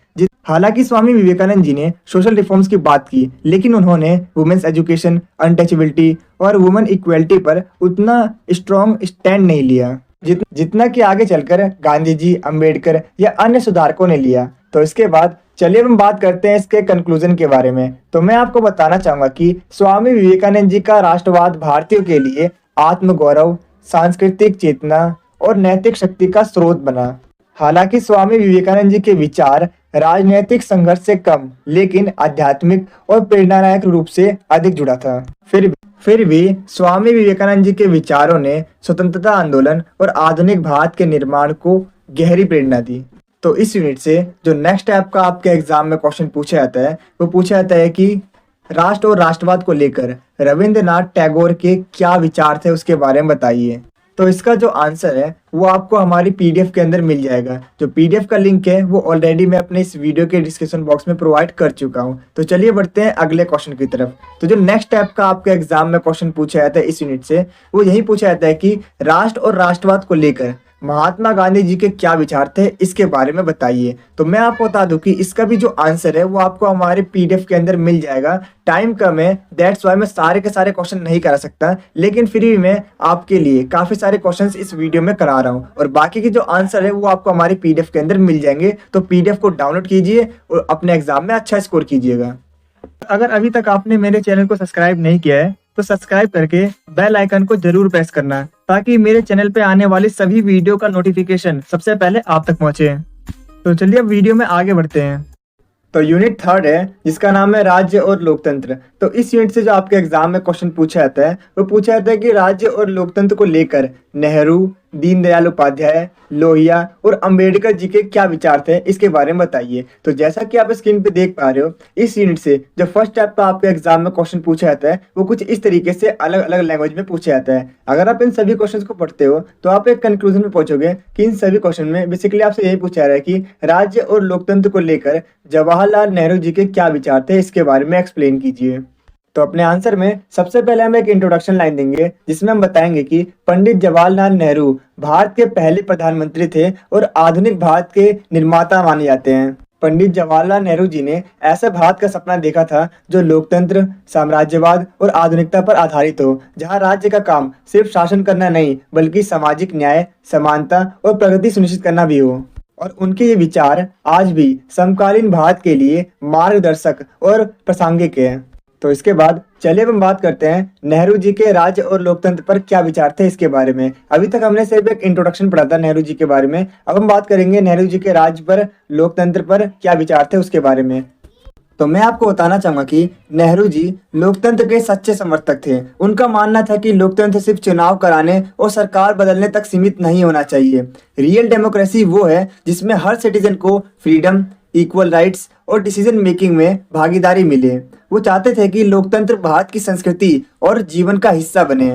हालांकि स्वामी विवेकानंद जी ने सोशल रिफॉर्म्स की बात की, लेकिन उन्होंने वुमेन्स एजुकेशन, अनटचेबिलिटी और वुमेन इक्वलिटी पर उतना स्ट्रॉन्ग स्टैंड नहीं लिया जितना कि आगे चलकर गांधी जी, अंबेडकर या अन्य सुधारकों ने लिया। तो इसके बाद चलिए हम बात करते हैं इसके कंक्लूजन के बारे में। तो मैं आपको बताना चाहूंगा कि स्वामी विवेकानंद जी का राष्ट्रवाद भारतीयों के लिए आत्मगौरव, सांस्कृतिक चेतना और नैतिक शक्ति का स्रोत बना। हालांकि स्वामी विवेकानंद जी के विचार राजनीतिक संघर्ष से कम, लेकिन आध्यात्मिक और प्रेरणादायक रूप से अधिक जुड़ा था। फिर भी स्वामी विवेकानंद जी के विचारों ने स्वतंत्रता आंदोलन और आधुनिक भारत के निर्माण को गहरी प्रेरणा दी। तो इस यूनिट से जो नेक्स्ट टाइप का आपके एग्जाम में क्वेश्चन पूछा जाता है, वो पूछा जाता है कि राष्ट्र और राष्ट्रवाद को लेकर रविंद्रनाथ टैगोर के क्या विचार थे, उसके बारे में बताइए। तो इसका जो आंसर है वो आपको हमारी पीडीएफ के अंदर मिल जाएगा। जो पीडीएफ का लिंक है वो ऑलरेडी मैं अपने इस वीडियो के डिस्क्रिप्शन बॉक्स में प्रोवाइड कर चुका हूँ। तो चलिए बढ़ते हैं अगले क्वेश्चन की तरफ। तो जो नेक्स्ट टाइप का आपके एग्जाम में क्वेश्चन पूछा जाता है इस यूनिट से, वो यही पूछा जाता है कि राष्ट्र और राष्ट्रवाद को लेकर महात्मा गांधी जी के क्या विचार थे, इसके बारे में बताइए। तो मैं आपको बता दूं कि इसका भी जो आंसर है वो आपको हमारे पीडीएफ के अंदर मिल जाएगा। टाइम कम है, दैट्स वाई मैं सारे के सारे क्वेश्चन नहीं करा सकता, लेकिन फिर भी मैं आपके लिए काफी सारे क्वेश्चंस इस वीडियो में करा रहा हूँ, और बाकी के जो आंसर है वो आपको हमारी पीडीएफ के अंदर मिल जाएंगे। तो पीडीएफ को डाउनलोड कीजिए और अपने एग्जाम में अच्छा स्कोर कीजिएगा। अगर अभी तक आपने मेरे चैनल को सब्सक्राइब नहीं किया है तो सब्सक्राइब करके बेल आइकन को जरूर प्रेस करना, ताकि मेरे चैनल पे आने वाली सभी वीडियो का नोटिफिकेशन सबसे पहले आप तक पहुंचे। तो चलिए अब वीडियो में आगे बढ़ते हैं। तो यूनिट 3 है जिसका नाम है राज्य और लोकतंत्र। तो इस यूनिट से जो आपके एग्जाम में क्वेश्चन पूछा जाता है वो पूछा जाता है कि राज्य और लोकतंत्र को लेकर नेहरू, दीनदयाल उपाध्याय, लोहिया और अंबेडकर जी के क्या विचार थे, इसके बारे में बताइए। तो जैसा कि आप स्क्रीन पे देख पा रहे हो, इस यूनिट से जो फर्स्ट टाइप का आपके एग्जाम में क्वेश्चन पूछा जाता है वो कुछ इस तरीके से अलग अलग लैंग्वेज में पूछा जाता है। अगर आप इन सभी क्वेश्चन को पढ़ते हो तो आप एक कंक्लूजन में पहुंचोगे कि इन सभी क्वेश्चन में बेसिकली आपसे यही पूछा जा रहा है कि राज्य और लोकतंत्र को लेकर जवाहरलाल नेहरू जी के क्या विचार थे, इसके बारे में एक्सप्लेन कीजिए। तो अपने आंसर में सबसे पहले हम एक इंट्रोडक्शन लाइन देंगे जिसमें हम बताएंगे कि पंडित जवाहरलाल नेहरू भारत के पहले प्रधानमंत्री थे और आधुनिक भारत के निर्माता माने जाते हैं। पंडित जवाहरलाल नेहरू जी ने ऐसे भारत का सपना देखा था जो लोकतंत्र, साम्राज्यवाद और आधुनिकता पर आधारित हो, जहां राज्य का काम सिर्फ शासन करना नहीं बल्कि सामाजिक न्याय, समानता और प्रगति सुनिश्चित करना भी हो। और उनके ये विचार आज भी समकालीन भारत के लिए मार्गदर्शक और प्रासंगिक है। तो इसके बाद चलिए हम बात करते हैं नेहरू जी के राज्य और लोकतंत्र पर क्या विचार थे, इसके बारे में। अभी तक हमने सिर्फ एक इंट्रोडक्शन पढ़ा था नेहरू जी के बारे में, अब हम बात करेंगे नेहरू जी के राज्य पर, लोकतंत्र पर क्या विचार थे उसके बारे में। तो मैं आपको बताना चाहूंगा कि नेहरू जी लोकतंत्र के सच्चे समर्थक थे। उनका मानना था कि लोकतंत्र सिर्फ चुनाव कराने और सरकार बदलने तक सीमित नहीं होना चाहिए। रियल डेमोक्रेसी वो है जिसमें हर सिटीजन को फ्रीडम, इक्वल राइट्स और डिसीजन मेकिंग में भागीदारी मिले। वो चाहते थे कि लोकतंत्र भारत की संस्कृति और जीवन का हिस्सा बने।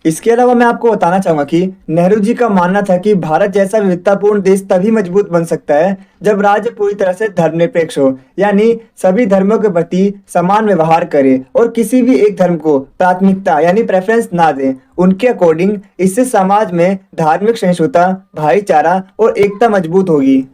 इसके अलावा मैं आपको बताना चाहूंगा कि नेहरू जी का मानना था कि भारत जैसा विविधतापूर्ण देश तभी मजबूत बन सकता है जब राज्य पूरी तरह से धर्मनिरपेक्ष हो, यानी सभी धर्मों के प्रति समान व्यवहार करे और किसी भी एक धर्म को प्राथमिकता यानी प्रेफरेंस ना दे। उनके अकॉर्डिंग इससे समाज में धार्मिक सहिष्णुता, भाईचारा और एकता मजबूत होगी।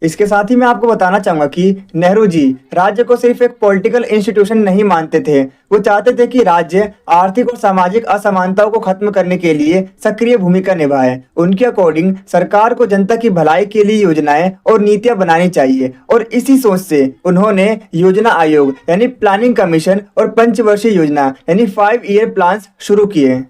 इसके साथ ही मैं आपको बताना चाहूंगा कि नेहरू जी राज्य को सिर्फ एक पॉलिटिकल इंस्टीट्यूशन नहीं मानते थे। वो चाहते थे कि राज्य आर्थिक और सामाजिक असमानताओं को खत्म करने के लिए सक्रिय भूमिका निभाए। उनके अकॉर्डिंग सरकार को जनता की भलाई के लिए योजनाएं और नीतियां बनानी चाहिए और इसी सोच से उन्होंने योजना आयोग यानी प्लानिंग कमीशन और पंचवर्षीय योजना यानी 5 ईयर प्लान शुरू किए।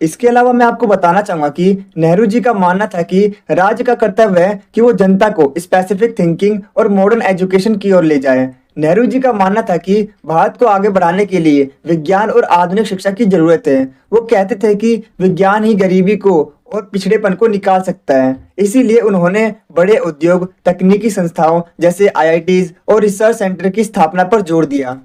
इसके अलावा मैं आपको बताना चाहूंगा कि नेहरू जी का मानना था कि राज्य का कर्तव्य है कि वो जनता को स्पेसिफिक थिंकिंग और मॉडर्न एजुकेशन की ओर ले जाए। नेहरू जी का मानना था कि भारत को आगे बढ़ाने के लिए विज्ञान और आधुनिक शिक्षा की जरूरत है। वो कहते थे कि विज्ञान ही गरीबी को और पिछड़ेपन को निकाल सकता है। इसीलिए उन्होंने बड़े उद्योग, तकनीकी संस्थाओं जैसे IITs और रिसर्च सेंटर की स्थापना पर जोर दिया।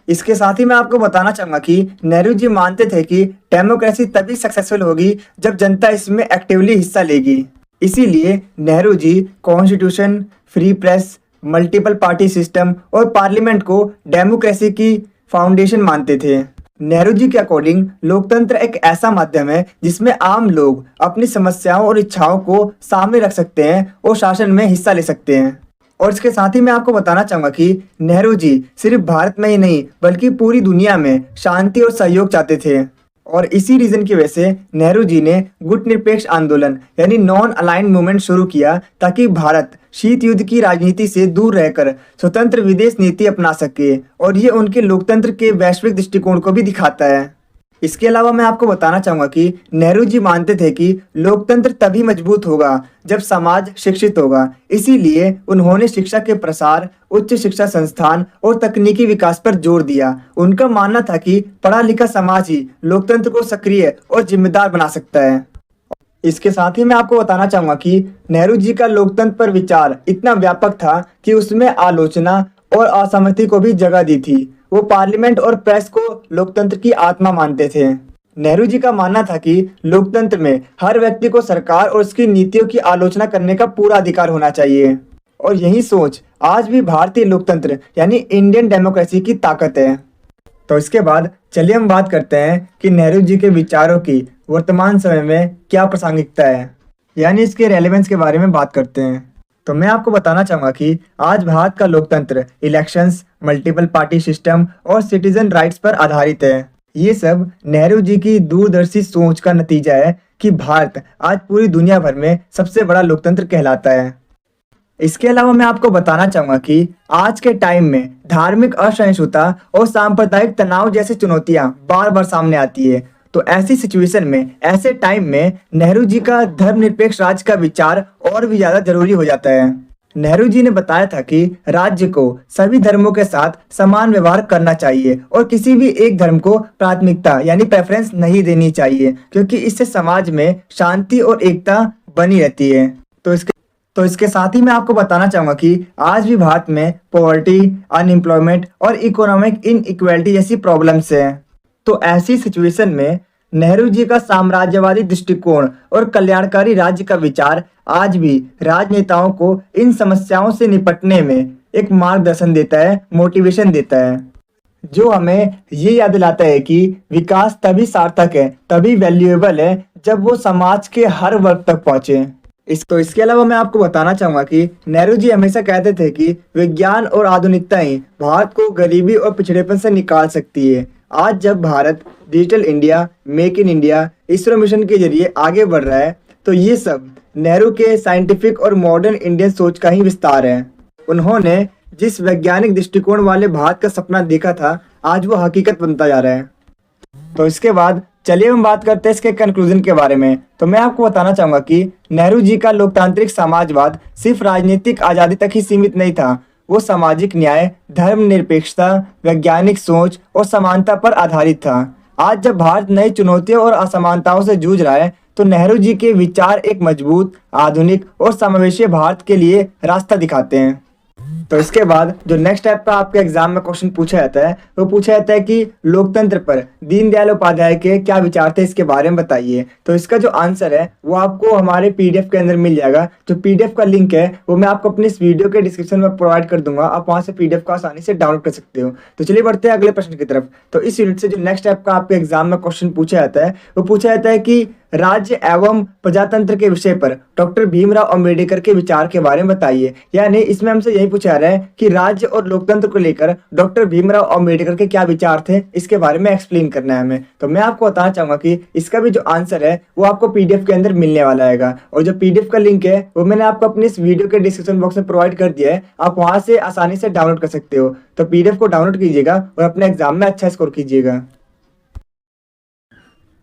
इसके साथ ही मैं आपको बताना चाहूंगा कि नेहरू जी मानते थे कि डेमोक्रेसी तभी सक्सेसफुल होगी जब जनता इसमें एक्टिवली हिस्सा लेगी। इसीलिए Nehru ji constitution, free press, multiple party system और पार्लियामेंट को डेमोक्रेसी की फाउंडेशन मानते थे। नेहरू जी के अकॉर्डिंग लोकतंत्र एक ऐसा माध्यम है जिसमें आम लोग अपनी समस्याओं और इच्छाओं को सामने रख सकते हैं और शासन में हिस्सा ले सकते हैं। और इसके साथ ही मैं आपको बताना चाहूंगा कि नेहरू जी सिर्फ भारत में ही नहीं बल्कि पूरी दुनिया में शांति और सहयोग चाहते थे और इसी रीजन की वजह से नेहरू जी ने गुट निरपेक्ष आंदोलन यानी नॉन अलाइंड मूवमेंट शुरू किया ताकि भारत शीत युद्ध की राजनीति से दूर रहकर स्वतंत्र विदेश नीति अपना सके और ये उनके लोकतंत्र के वैश्विक दृष्टिकोण को भी दिखाता है। इसके अलावा मैं आपको बताना चाहूंगा कि नेहरू जी मानते थे कि लोकतंत्र तभी मजबूत होगा जब समाज शिक्षित होगा। इसीलिए उन्होंने शिक्षा के प्रसार, उच्च शिक्षा संस्थान और तकनीकी विकास पर जोर दिया। उनका मानना था कि पढ़ा लिखा समाज ही लोकतंत्र को सक्रिय और जिम्मेदार बना सकता है। इसके साथ ही मैं आपको बताना चाहूंगा कि नेहरू जी का लोकतंत्र पर विचार इतना व्यापक था कि उसमें आलोचना और असहमति को भी जगह दी थी। वो पार्लियामेंट और प्रेस को लोकतंत्र की आत्मा मानते थे। नेहरू जी का मानना था कि लोकतंत्र में हर व्यक्ति को सरकार और उसकी नीतियों की आलोचना करने का पूरा अधिकार होना चाहिए और यही सोच आज भी भारतीय लोकतंत्र यानी इंडियन डेमोक्रेसी की ताकत है। तो इसके बाद चलिए हम बात करते हैं कि नेहरू जी के विचारों की वर्तमान समय में क्या प्रासंगिकता है, यानी इसके रेलेवेंस के बारे में बात करते हैं। तो मैं आपको बताना चाहूंगा कि आज भारत का लोकतंत्र इलेक्शंस, मल्टीपल पार्टी सिस्टम और सिटीजन राइट्स पर आधारित है। ये सब नेहरू जी की दूरदर्शी सोच का नतीजा है कि भारत आज पूरी दुनिया भर में सबसे बड़ा लोकतंत्र कहलाता है। इसके अलावा मैं आपको बताना चाहूंगा कि आज के टाइम में धार्मिक असहिष्णुता और सांप्रदायिक तनाव जैसी चुनौतियां बार बार सामने आती है। तो ऐसी सिचुएशन में, ऐसे टाइम में नेहरू जी का धर्मनिरपेक्ष राज्य का विचार और भी ज्यादा जरूरी हो जाता है। नेहरू जी ने बताया था कि राज्य को सभी धर्मों के साथ समान व्यवहार करना चाहिए और किसी भी एक धर्म को प्राथमिकता यानी प्रेफरेंस नहीं देनी चाहिए, क्योंकि इससे समाज में शांति और एकता बनी रहती है। तो इसके साथ ही मैं आपको बताना चाहूंगा कि आज भी भारत में पॉवर्टी, अनएम्प्लॉयमेंट और इकोनॉमिक इनइक्वालिटी जैसी प्रॉब्लम्स हैं। तो ऐसी सिचुएशन में नेहरू जी का साम्राज्यवादी दृष्टिकोण और कल्याणकारी राज्य का विचार आज भी राजनेताओं को इन समस्याओं से निपटने में एक मार्गदर्शन देता है, मोटिवेशन देता है, जो हमें ये याद दिलाता है कि विकास तभी सार्थक है, तभी वैल्यूएबल है जब वो समाज के हर वर्ग तक पहुंचे। इसके अलावा मैं आपको बताना चाहूंगा कि नेहरू जी हमेशा कहते थे कि विज्ञान और आधुनिकता ही भारत को गरीबी और पिछड़ेपन से निकाल सकती है। आज जब Bharat digital India, make in India, ISRO mission के जरिए आगे बढ़ रहा है, तो ये सब नेहरू के साइंटिफिक और मॉडर्न इंडियन सोच का ही विस्तार है। उन्होंने जिस वैज्ञानिक दृष्टिकोण वाले भारत का सपना देखा था, आज वो हकीकत बनता जा रहा है। तो इसके बाद चलिए हम बात करते हैं इसके कंक्लूजन के बारे में। तो मैं आपको बताना चाहूंगा कि नेहरू जी का लोकतांत्रिक समाजवाद सिर्फ राजनीतिक आज़ादी तक ही सीमित नहीं था। वो सामाजिक न्याय, धर्मनिरपेक्षता, वैज्ञानिक सोच और समानता पर आधारित था। आज जब भारत नई चुनौतियों और असमानताओं से जूझ रहा है, तो नेहरू जी के विचार एक मजबूत, आधुनिक और समावेशी भारत के लिए रास्ता दिखाते हैं। तो इसके बाद जो नेक्स्ट टाइप का आपके एग्जाम में क्वेश्चन पूछा जाता है वो पूछा जाता है कि लोकतंत्र पर दीनदयाल उपाध्याय के क्या विचार थे, इसके बारे में बताइए। तो इसका जो आंसर है वो आपको हमारे पीडीएफ के अंदर मिल जाएगा। जो पीडीएफ का लिंक है वो मैं आपको अपने इस वीडियो के डिस्क्रिप्शन में प्रोवाइड कर दूंगा, आप वहां से पीडीएफ को आसानी से डाउनलोड कर सकते हो। तो चलिए बढ़ते हैं अगले प्रश्न की तरफ। तो इस यूनिट से जो नेक्स्ट टाइप का आपके एग्जाम में क्वेश्चन पूछा जाता है वो पूछा जाता है कि राज्य एवं प्रजातंत्र के विषय पर डॉक्टर भीमराव अंबेडकर के विचार के बारे में बताइए। यानी इसमें हमसे यही पूछा जा रहा है कि राज्य और लोकतंत्र को लेकर डॉक्टर भीमराव अंबेडकर के क्या विचार थे, इसके बारे में एक्सप्लेन करना है हमें। तो मैं आपको बताना चाहूंगा कि इसका भी जो आंसर है वो आपको पीडीएफ के अंदर मिलने वाला है, और जो पीडीएफ का लिंक है वो मैंने आपको अपने इस वीडियो के डिस्क्रिप्शन बॉक्स में प्रोवाइड कर दिया है, आप वहां से आसानी से डाउनलोड कर सकते हो। तो पीडीएफ को डाउनलोड कीजिएगा और अपने एग्जाम में अच्छा स्कोर कीजिएगा।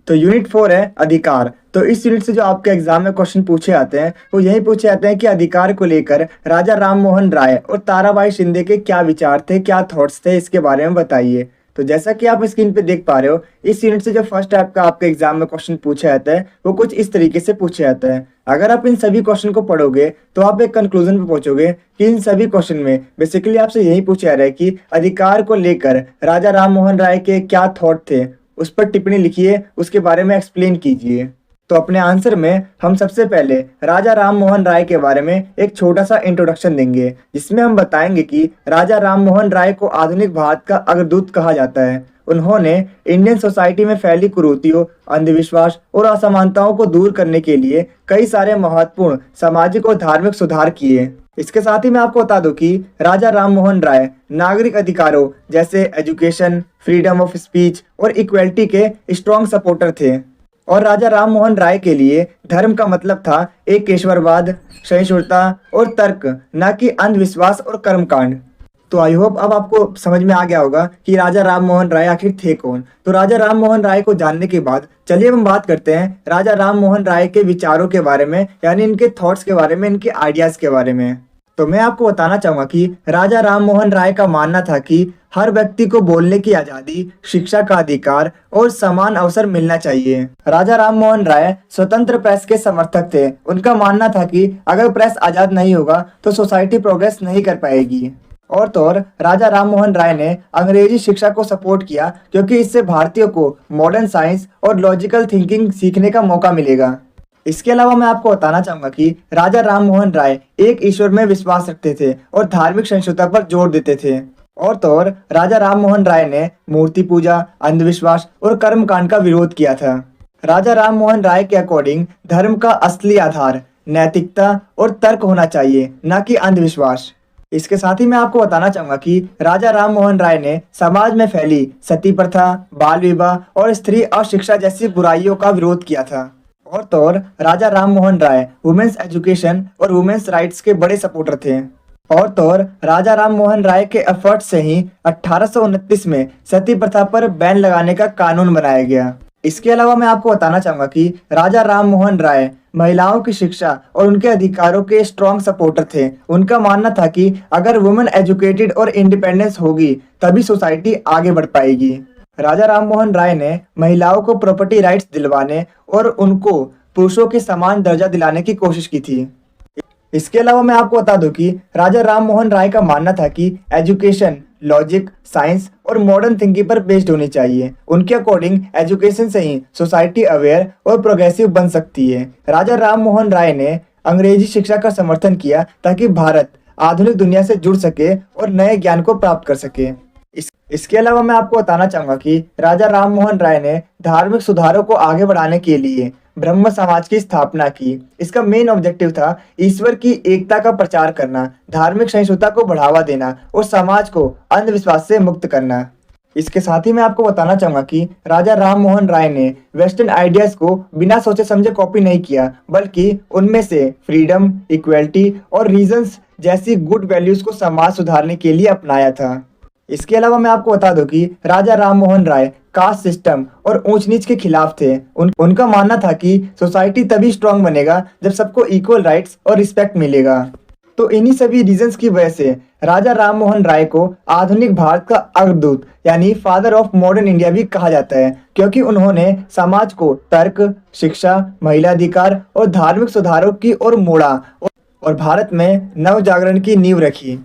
तो यूनिट 4 है अधिकार। तो इस यूनिट से जो आपके एग्जाम में क्वेश्चन पूछे आते हैं वो यही पूछे जाते हैं कि अधिकार को लेकर राजा राम मोहन राय और ताराबाई शिंदे के क्या विचार थे, क्या थॉट्स थे, इसके बारे में बताइए। तो जैसा कि आप स्क्रीन पे देख पा रहे हो, इस यूनिट से जो फर्स्ट टाइप का आपके एग्जाम में क्वेश्चन पूछा जाता है वो कुछ इस तरीके से पूछा जाता है। अगर आप इन सभी क्वेश्चन को पढ़ोगे तो आप एक कंक्लूजन पे पहुंचोगे कि इन सभी क्वेश्चन में बेसिकली आपसे यही पूछा जा रहा है कि अधिकार को लेकर राजा राम मोहन राय के क्या थॉट थे, उस पर टिप्पणी लिखिए, उसके बारे में एक्सप्लेन कीजिए। तो अपने आंसर में हम सबसे पहले राजा राम मोहन राय के बारे में एक छोटा सा इंट्रोडक्शन देंगे, जिसमें हम बताएंगे कि राजा राम मोहन राय को आधुनिक भारत का अग्रदूत कहा जाता है। उन्होंने इंडियन सोसाइटी में फैली कुरीतियों, अंधविश्वास और असमानताओं को दूर करने के लिए कई सारे महत्वपूर्ण सामाजिक और धार्मिक सुधार किए। इसके साथ ही मैं आपको बता दूं कि राजा राम मोहन राय नागरिक अधिकारों जैसे एजुकेशन, फ्रीडम ऑफ स्पीच और इक्वलिटी के स्ट्रॉन्ग सपोर्टर थे। और राजा राम मोहन राय के लिए धर्म का मतलब था एक ईश्वरवाद, सहिष्णुता और तर्क, न कि अंधविश्वास और कर्मकांड। तो आई होप अब आपको समझ में आ गया होगा कि राजा राम मोहन राय आखिर थे कौन। तो राजा राम मोहन राय को जानने के बाद चलिए हम बात करते हैं राजा राम मोहन राय के विचारों के बारे में, यानी इनके थॉट्स के बारे में, इनके आइडियाज के बारे में। तो मैं आपको बताना चाहूंगा कि राजा राम मोहन राय का मानना था कि हर व्यक्ति को बोलने की आजादी, शिक्षा का अधिकार और समान अवसर मिलना चाहिए। राजा राम मोहन राय स्वतंत्र प्रेस के समर्थक थे। उनका मानना था कि अगर प्रेस आजाद नहीं होगा तो सोसाइटी प्रोग्रेस नहीं कर पाएगी। और तो और राजा राम मोहन राय ने अंग्रेजी शिक्षा को सपोर्ट किया, क्योंकि इससे भारतीयों को मॉडर्न साइंस और लॉजिकल थिंकिंग सीखने का मौका मिलेगा। इसके अलावा मैं आपको बताना चाहूंगा कि राजा राम मोहन राय एक ईश्वर में विश्वास रखते थे और धार्मिक सहिष्णुता पर जोर देते थे। और तो और राजा राम मोहन राय ने मूर्ति पूजा, अंधविश्वास और कर्मकांड का विरोध किया था। राजा राम मोहन राय के अकॉर्डिंग धर्म का असली आधार नैतिकता और तर्क होना चाहिए, न कि अंधविश्वास। इसके साथ ही मैं आपको बताना चाहूंगा कि राजा राम मोहन राय ने समाज में फैली सती प्रथा, बाल विवाह और स्त्री अशिक्षा जैसी बुराइयों का विरोध किया था। और तो और राजा राम मोहन राय वुमेन्स एजुकेशन और वुमेन्स राइट्स के बड़े सपोर्टर थे। और तो और राजा राम मोहन राय के एफर्ट से ही 1829 में सती प्रथा पर बैन लगाने का कानून बनाया गया। इसके अलावा मैं आपको बताना चाहूंगा कि राजा राम मोहन राय महिलाओं की शिक्षा और उनके अधिकारों के स्ट्रॉन्ग सपोर्टर थे। उनका मानना था कि अगर वुमेन एजुकेटेड और इंडिपेंडेंस होगी तभी सोसाइटी आगे बढ़ पाएगी। राजा राम मोहन राय ने महिलाओं को प्रॉपर्टी राइट्स दिलवाने और उनको पुरुषों के समान दर्जा दिलाने की कोशिश की थी। इसके अलावा मैं आपको बता दूं कि राजा राम मोहन राय का मानना था कि एजुकेशन लॉजिक, साइंस और मॉडर्न थिंकिंग पर बेस्ड होनी चाहिए। उनके अकॉर्डिंग एजुकेशन से ही सोसाइटी अवेयर और प्रोग्रेसिव बन सकती है। राजा राम मोहन राय ने अंग्रेजी शिक्षा का समर्थन किया ताकि भारत आधुनिक दुनिया से जुड़ सके और नए ज्ञान को प्राप्त कर सके। इसके अलावा मैं आपको बताना चाहूंगा कि राजा राम मोहन राय ने धार्मिक सुधारों को आगे बढ़ाने के लिए ब्रह्म समाज की स्थापना की। इसका मेन ऑब्जेक्टिव था ईश्वर की एकता का प्रचार करना, धार्मिक सहिष्णुता को बढ़ावा देना और समाज को अंधविश्वास से मुक्त करना। इसके साथ ही मैं आपको बताना चाहूंगा कि राजा राम मोहन राय ने वेस्टर्न आइडियाज को बिना सोचे समझे कॉपी नहीं किया, बल्कि उनमें से फ्रीडम, इक्वलिटी और रीजंस जैसी गुड वैल्यूज को समाज सुधारने के लिए अपनाया था। इसके अलावा मैं आपको बता दूं कि राजा राम मोहन राय कास्ट सिस्टम और ऊंच नीच के खिलाफ थे। उनका मानना था कि सोसाइटी तभी स्ट्रांग बनेगा जब सबको इक्वल राइट्स और रिस्पेक्ट मिलेगा। तो इन्हीं सभी रीजंस की वजह से राजा राम मोहन राय को आधुनिक भारत का अग्रदूत यानी फादर ऑफ मॉडर्न इंडिया भी कहा जाता है, क्योंकि उन्होंने समाज को तर्क, शिक्षा, महिला अधिकार और धार्मिक सुधारों की ओर मोड़ा और भारत में नव जागरण की नींव रखी।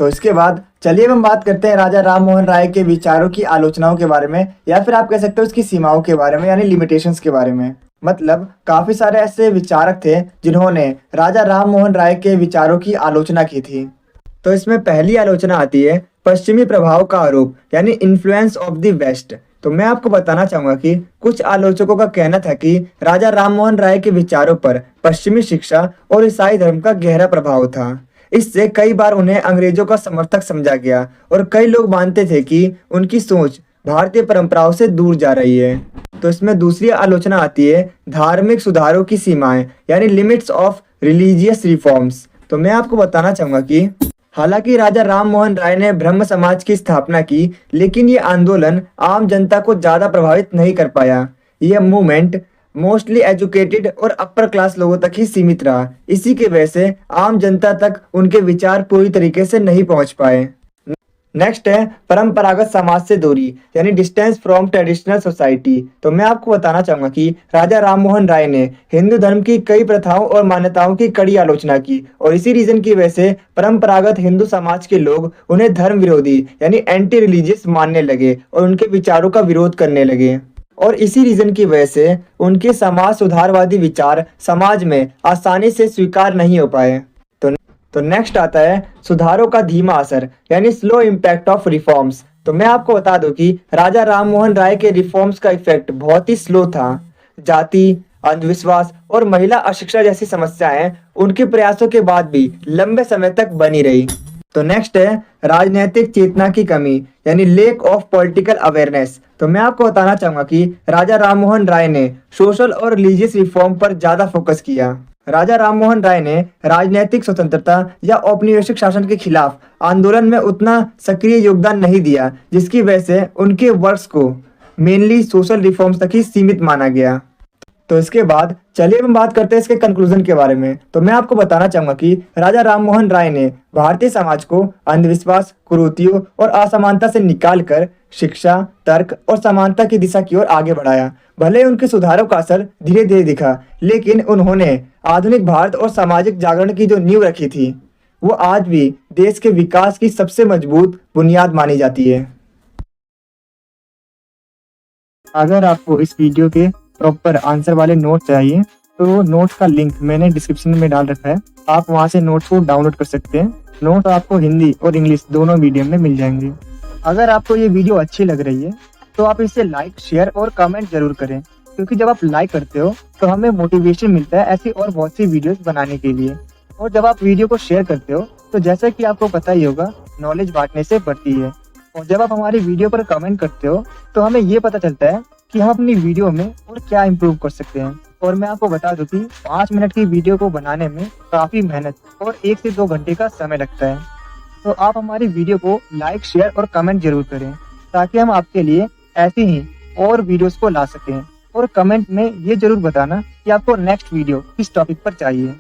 तो इसके बाद चलिए अब हम बात करते हैं राजा राम मोहन राय के विचारों की आलोचनाओं के बारे में, या फिर आप कह सकते हो उसकी सीमाओं के बारे में, यानी लिमिटेशंस के बारे में। मतलब काफी सारे ऐसे विचारक थे जिन्होंने राजा राम मोहन राय के विचारों की आलोचना की थी। तो इसमें पहली आलोचना आती है पश्चिमी प्रभाव का आरोप, यानी इन्फ्लुएंस ऑफ द वेस्ट। तो मैं आपको बताना चाहूंगा कि कुछ आलोचकों का कहना था कि राजा राम मोहन राय के विचारों पर पश्चिमी शिक्षा और ईसाई धर्म का गहरा प्रभाव था। इससे कई बार उन्हें अंग्रेजों का समर्थक समझा गया और कई लोग मानते थे कि उनकी सोच भारतीय परंपराओं से दूर जा रही है। तो इसमें दूसरी आलोचना आती है धार्मिक सुधारों की सीमाएं, यानी लिमिट्स ऑफ रिलीजियस रिफॉर्म्स। तो मैं आपको बताना चाहूंगा कि हालांकि राजा राम मोहन राय ने ब्रह्म समाज की स्थापना की, लेकिन ये आंदोलन आम जनता को ज्यादा प्रभावित नहीं कर पाया। यह मूवमेंट मोस्टली एजुकेटेड और अपर क्लास लोगों तक ही सीमित रहा। इसी के वजह से आम जनता तक उनके विचार पूरी तरीके से नहीं पहुंच पाए। नेक्स्ट है परंपरागत समाज से दूरी, यानी डिस्टेंस फ्रॉम ट्रेडिशनल सोसाइटी। तो मैं आपको बताना चाहूंगा कि राजा राम मोहन राय ने हिंदू धर्म की कई प्रथाओं और मान्यताओं की कड़ी आलोचना की, और इसी रीजन की वजह से परंपरागत हिंदू समाज के लोग उन्हें धर्म विरोधी यानी एंटी रिलीजियस मानने लगे और उनके विचारों का विरोध करने लगे। और इसी रीजन की वजह से उनके समाज सुधारवादी विचार समाज में आसानी से स्वीकार नहीं हो पाए। तो नेक्स्ट आता है सुधारों का धीमा असर, यानी स्लो इम्पैक्ट ऑफ रिफॉर्म्स। तो मैं आपको बता दूं कि राजा राम मोहन राय के रिफॉर्म्स का इफेक्ट बहुत ही स्लो था। जाति, अंधविश्वास और महिला अशिक्षा जैसी समस्याएं उनके प्रयासों के बाद भी लंबे समय तक बनी रही। तो नेक्स्ट है राजनीतिक चेतना की कमी, यानी लेक ऑफ पॉलिटिकल अवेयरनेस। तो मैं आपको बताना चाहूंगा कि राजा राम मोहन राय ने सोशल और रिलीजियस रिफॉर्म पर ज्यादा फोकस किया। राजा राम मोहन राय ने राजनीतिक स्वतंत्रता या औपनिवेशिक शासन के खिलाफ आंदोलन में उतना सक्रिय योगदान नहीं दिया, जिसकी वजह से उनके वर्क्स को मेनली सोशल रिफॉर्म्स तक ही सीमित माना गया। तो इसके बाद चलिए हम बात करते हैं इसके कंक्लूजन के बारे में। तो मैं आपको बताना चाहूंगा कि राजा राम मोहन राय ने भारतीय समाज को अंधविश्वास, कुरीतियों और असमानता से निकालकर शिक्षा, तर्क और समानता की दिशा की ओर आगे बढ़ाया। भले उनके सुधारों का असर धीरे धीरे दिखा, लेकिन उन्होंने आधुनिक भारत और सामाजिक जागरण की जो नींव रखी थी, वो आज भी देश के विकास की सबसे मजबूत बुनियाद मानी जाती है। अगर आपको इस वीडियो के प्रॉपर आंसर वाले नोट चाहिए तो नोट्स का लिंक मैंने डिस्क्रिप्शन में डाल रखा है, आप वहां से नोट्स को डाउनलोड कर सकते हैं। नोट आपको हिंदी और इंग्लिश दोनों मीडियम में मिल जाएंगे। अगर आपको ये वीडियो अच्छी लग रही है तो आप इसे लाइक, शेयर और कमेंट जरूर करें, क्योंकि जब आप लाइक करते हो तो हमें मोटिवेशन मिलता है ऐसी और बहुत सी वीडियोस बनाने के लिए। और जब आप वीडियो को शेयर करते हो तो जैसा कि आपको पता ही होगा, नॉलेज बांटने से बढ़ती है। और जब आप हमारी वीडियो पर कमेंट करते हो तो हमें ये पता चलता है कि हम अपनी वीडियो में और क्या इम्प्रूव कर सकते हैं। और मैं आपको बता दूं कि 5 मिनट की वीडियो को बनाने में काफी मेहनत और 1 से 2 घंटे का समय लगता है। तो आप हमारी वीडियो को लाइक, शेयर और कमेंट जरूर करें, ताकि हम आपके लिए ऐसी ही और वीडियोस को ला सकें। और कमेंट में ये जरूर बताना कि आपको नेक्स्ट वीडियो किस टॉपिक पर चाहिए।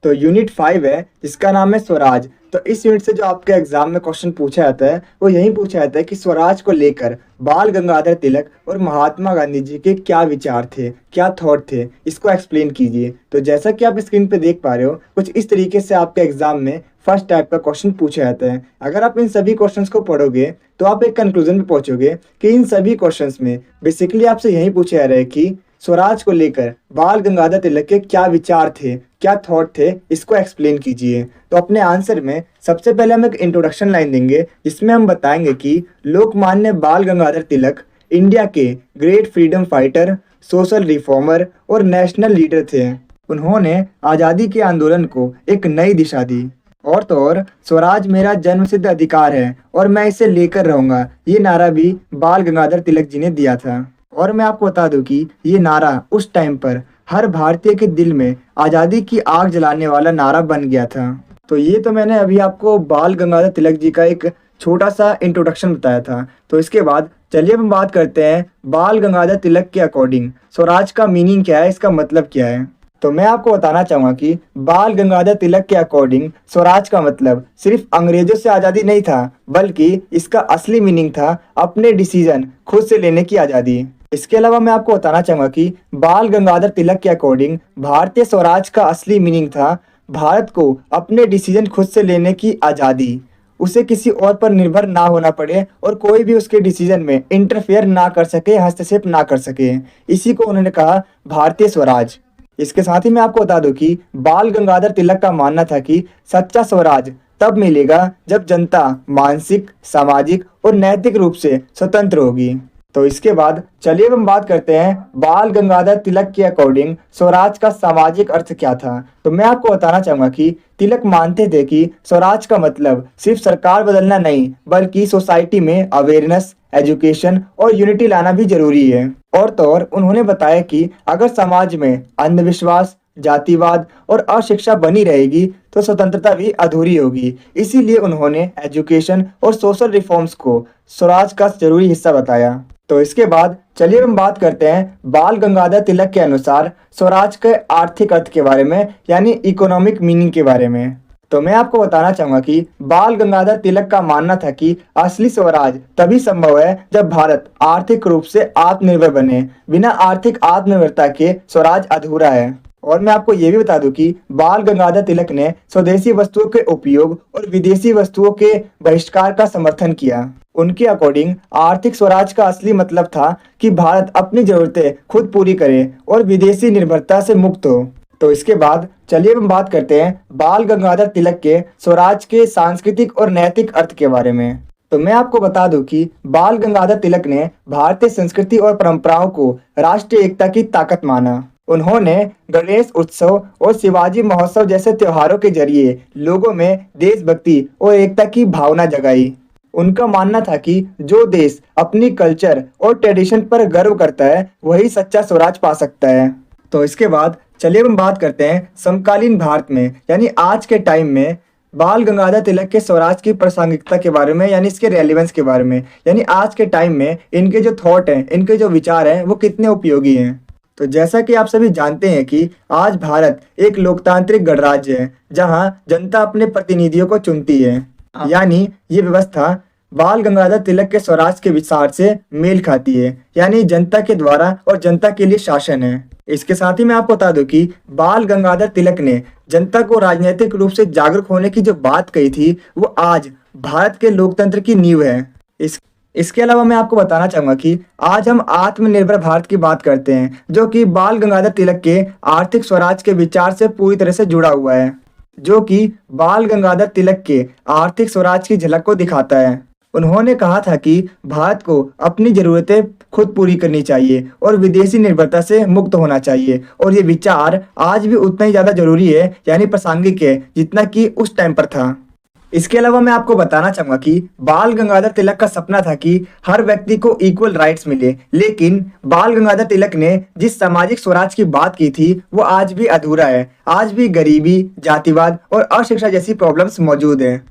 तो यूनिट 5 है जिसका नाम है स्वराज। तो इस यूनिट से जो आपके एग्जाम में क्वेश्चन पूछा जाता है वो यही पूछा जाता है कि स्वराज को लेकर बाल गंगाधर तिलक और महात्मा गांधी जी के क्या विचार थे, क्या थॉट थे, इसको एक्सप्लेन कीजिए। तो जैसा कि आप स्क्रीन पे देख पा रहे हो, कुछ इस तरीके से आपके एग्जाम में फर्स्ट टाइप का क्वेश्चन पूछा जाता है। अगर आप इन सभी क्वेश्चंस को पढ़ोगे तो आप एक कंक्लूजन पे पहुंचोगे कि इन सभी क्वेश्चंस में बेसिकली आपसे यही पूछा जा रहा है कि स्वराज को लेकर बाल गंगाधर तिलक के क्या विचार थे, क्या थॉट थे, इसको एक्सप्लेन कीजिए। तो अपने आंसर में सबसे पहले हम एक इंट्रोडक्शन लाइन देंगे जिसमें हम बताएंगे कि लोकमान्य बाल गंगाधर तिलक इंडिया के great freedom fighter, social reformer और नेशनल लीडर थे। उन्होंने आज़ादी के आंदोलन को एक नई दिशा दी। और तो और स्वराज मेरा जन्मसिद्ध अधिकार है और मैं इसे लेकर रहूंगा, ये नारा भी बाल गंगाधर तिलक जी ने दिया था। और मैं आपको बता दूं कि ये नारा उस टाइम पर हर भारतीय के दिल में आज़ादी की आग जलाने वाला नारा बन गया था। तो ये तो मैंने अभी आपको बाल गंगाधर तिलक जी का एक छोटा सा इंट्रोडक्शन बताया था। तो इसके बाद चलिए हम बात करते हैं बाल गंगाधर तिलक के अकॉर्डिंग स्वराज का मीनिंग क्या है, इसका मतलब क्या है। तो मैं आपको बताना चाहूँगा कि बाल गंगाधर तिलक के अकॉर्डिंग स्वराज का मतलब सिर्फ अंग्रेजों से आज़ादी नहीं था, बल्कि इसका असली मीनिंग था अपने डिसीजन खुद से लेने की आज़ादी। इसके अलावा मैं आपको बताना चाहूँगा कि बाल गंगाधर तिलक के अकॉर्डिंग भारतीय स्वराज का असली मीनिंग था भारत को अपने डिसीजन खुद से लेने की आज़ादी। उसे किसी और पर निर्भर ना होना पड़े और कोई भी उसके डिसीजन में इंटरफेयर ना कर सके, हस्तक्षेप ना कर सके। इसी को उन्होंने कहा भारतीय स्वराज। इसके साथ ही मैं आपको बता दूं कि बाल गंगाधर तिलक का मानना था कि सच्चा स्वराज तब मिलेगा जब जनता मानसिक, सामाजिक और नैतिक रूप से स्वतंत्र होगी। तो इसके बाद चलिए हम बात करते हैं बाल गंगाधर तिलक के अकॉर्डिंग स्वराज का सामाजिक अर्थ क्या था। तो मैं आपको बताना चाहूंगा कि तिलक मानते थे कि स्वराज का मतलब सिर्फ सरकार बदलना नहीं, बल्कि सोसाइटी में अवेयरनेस, एजुकेशन और यूनिटी लाना भी जरूरी है। और तो और उन्होंने बताया कि अगर समाज में अंधविश्वास, जातिवाद और अशिक्षा बनी रहेगी तो स्वतंत्रता भी अधूरी होगी। इसीलिए उन्होंने एजुकेशन और सोशल रिफॉर्म्स को स्वराज का जरूरी हिस्सा बताया। तो इसके बाद चलिए हम बात करते हैं बाल गंगाधर तिलक के अनुसार स्वराज के आर्थिक अर्थ के बारे में, यानी इकोनॉमिक मीनिंग के बारे में। तो मैं आपको बताना चाहूंगा कि बाल गंगाधर तिलक का मानना था कि असली स्वराज तभी संभव है जब भारत आर्थिक रूप से आत्मनिर्भर बने। बिना आर्थिक आत्मनिर्भरता के स्वराज अधूरा है। और मैं आपको ये भी बता दूं कि बाल गंगाधर तिलक ने स्वदेशी वस्तुओं के उपयोग और विदेशी वस्तुओं के बहिष्कार का समर्थन किया। उनके अकॉर्डिंग आर्थिक स्वराज का असली मतलब था कि भारत अपनी जरूरतें खुद पूरी करे और विदेशी निर्भरता से मुक्त हो। तो इसके बाद चलिए हम बात करते हैं बाल गंगाधर तिलक के स्वराज के सांस्कृतिक और नैतिक अर्थ के बारे में। तो मैं आपको बता दूं कि बाल गंगाधर तिलक ने भारतीय संस्कृति और परंपराओं को राष्ट्रीय एकता की ताकत माना। उन्होंने गणेश उत्सव और शिवाजी महोत्सव जैसे त्योहारों के जरिए लोगों में देशभक्ति और एकता की भावना जगाई। उनका मानना था कि जो देश अपनी कल्चर और ट्रेडिशन पर गर्व करता है वही सच्चा स्वराज पा सकता है। तो इसके बाद चलिए हम बात करते हैं समकालीन भारत में, यानी आज के टाइम में बाल गंगाधर तिलक के स्वराज की प्रासंगिकता के बारे में, यानी इसके रेलेवेंस के बारे में, यानी आज के टाइम में इनके जो थॉट हैं, इनके जो विचार हैं वो कितने उपयोगी हैं। तो जैसा कि आप सभी जानते हैं कि आज भारत एक लोकतांत्रिक गणराज्य है जहां जनता अपने प्रतिनिधियों को चुनती है, यानी ये व्यवस्था बाल गंगाधर तिलक के स्वराज के विचार से मेल खाती है, यानी जनता के द्वारा और जनता के लिए शासन है। इसके साथ ही मैं आपको बता दूं कि बाल गंगाधर तिलक ने जनता को राजनीतिक रूप से जागरूक होने की जो बात कही थी वो आज भारत के लोकतंत्र की नींव है। इसके अलावा मैं आपको बताना चाहूंगा कि आज हम आत्मनिर्भर भारत की बात करते हैं, जो कि बाल गंगाधर तिलक के आर्थिक स्वराज के विचार से पूरी तरह से जुड़ा हुआ है, जो कि बाल गंगाधर तिलक के आर्थिक स्वराज की झलक को दिखाता है। उन्होंने कहा था कि भारत को अपनी जरूरतें खुद पूरी करनी चाहिए और विदेशी निर्भरता से मुक्त होना चाहिए, और ये विचार आज भी उतना ही ज्यादा जरूरी है, यानी प्रासंगिक है, जितना कि उस टाइम पर था। इसके अलावा मैं आपको बताना चाहूंगा कि बाल गंगाधर तिलक का सपना था कि हर व्यक्ति को इक्वल राइट्स मिले, लेकिन बाल गंगाधर तिलक ने जिस सामाजिक स्वराज की बात की थी वो आज भी अधूरा है। आज भी गरीबी, जातिवाद और अशिक्षा जैसी प्रॉब्लम्स मौजूद हैं।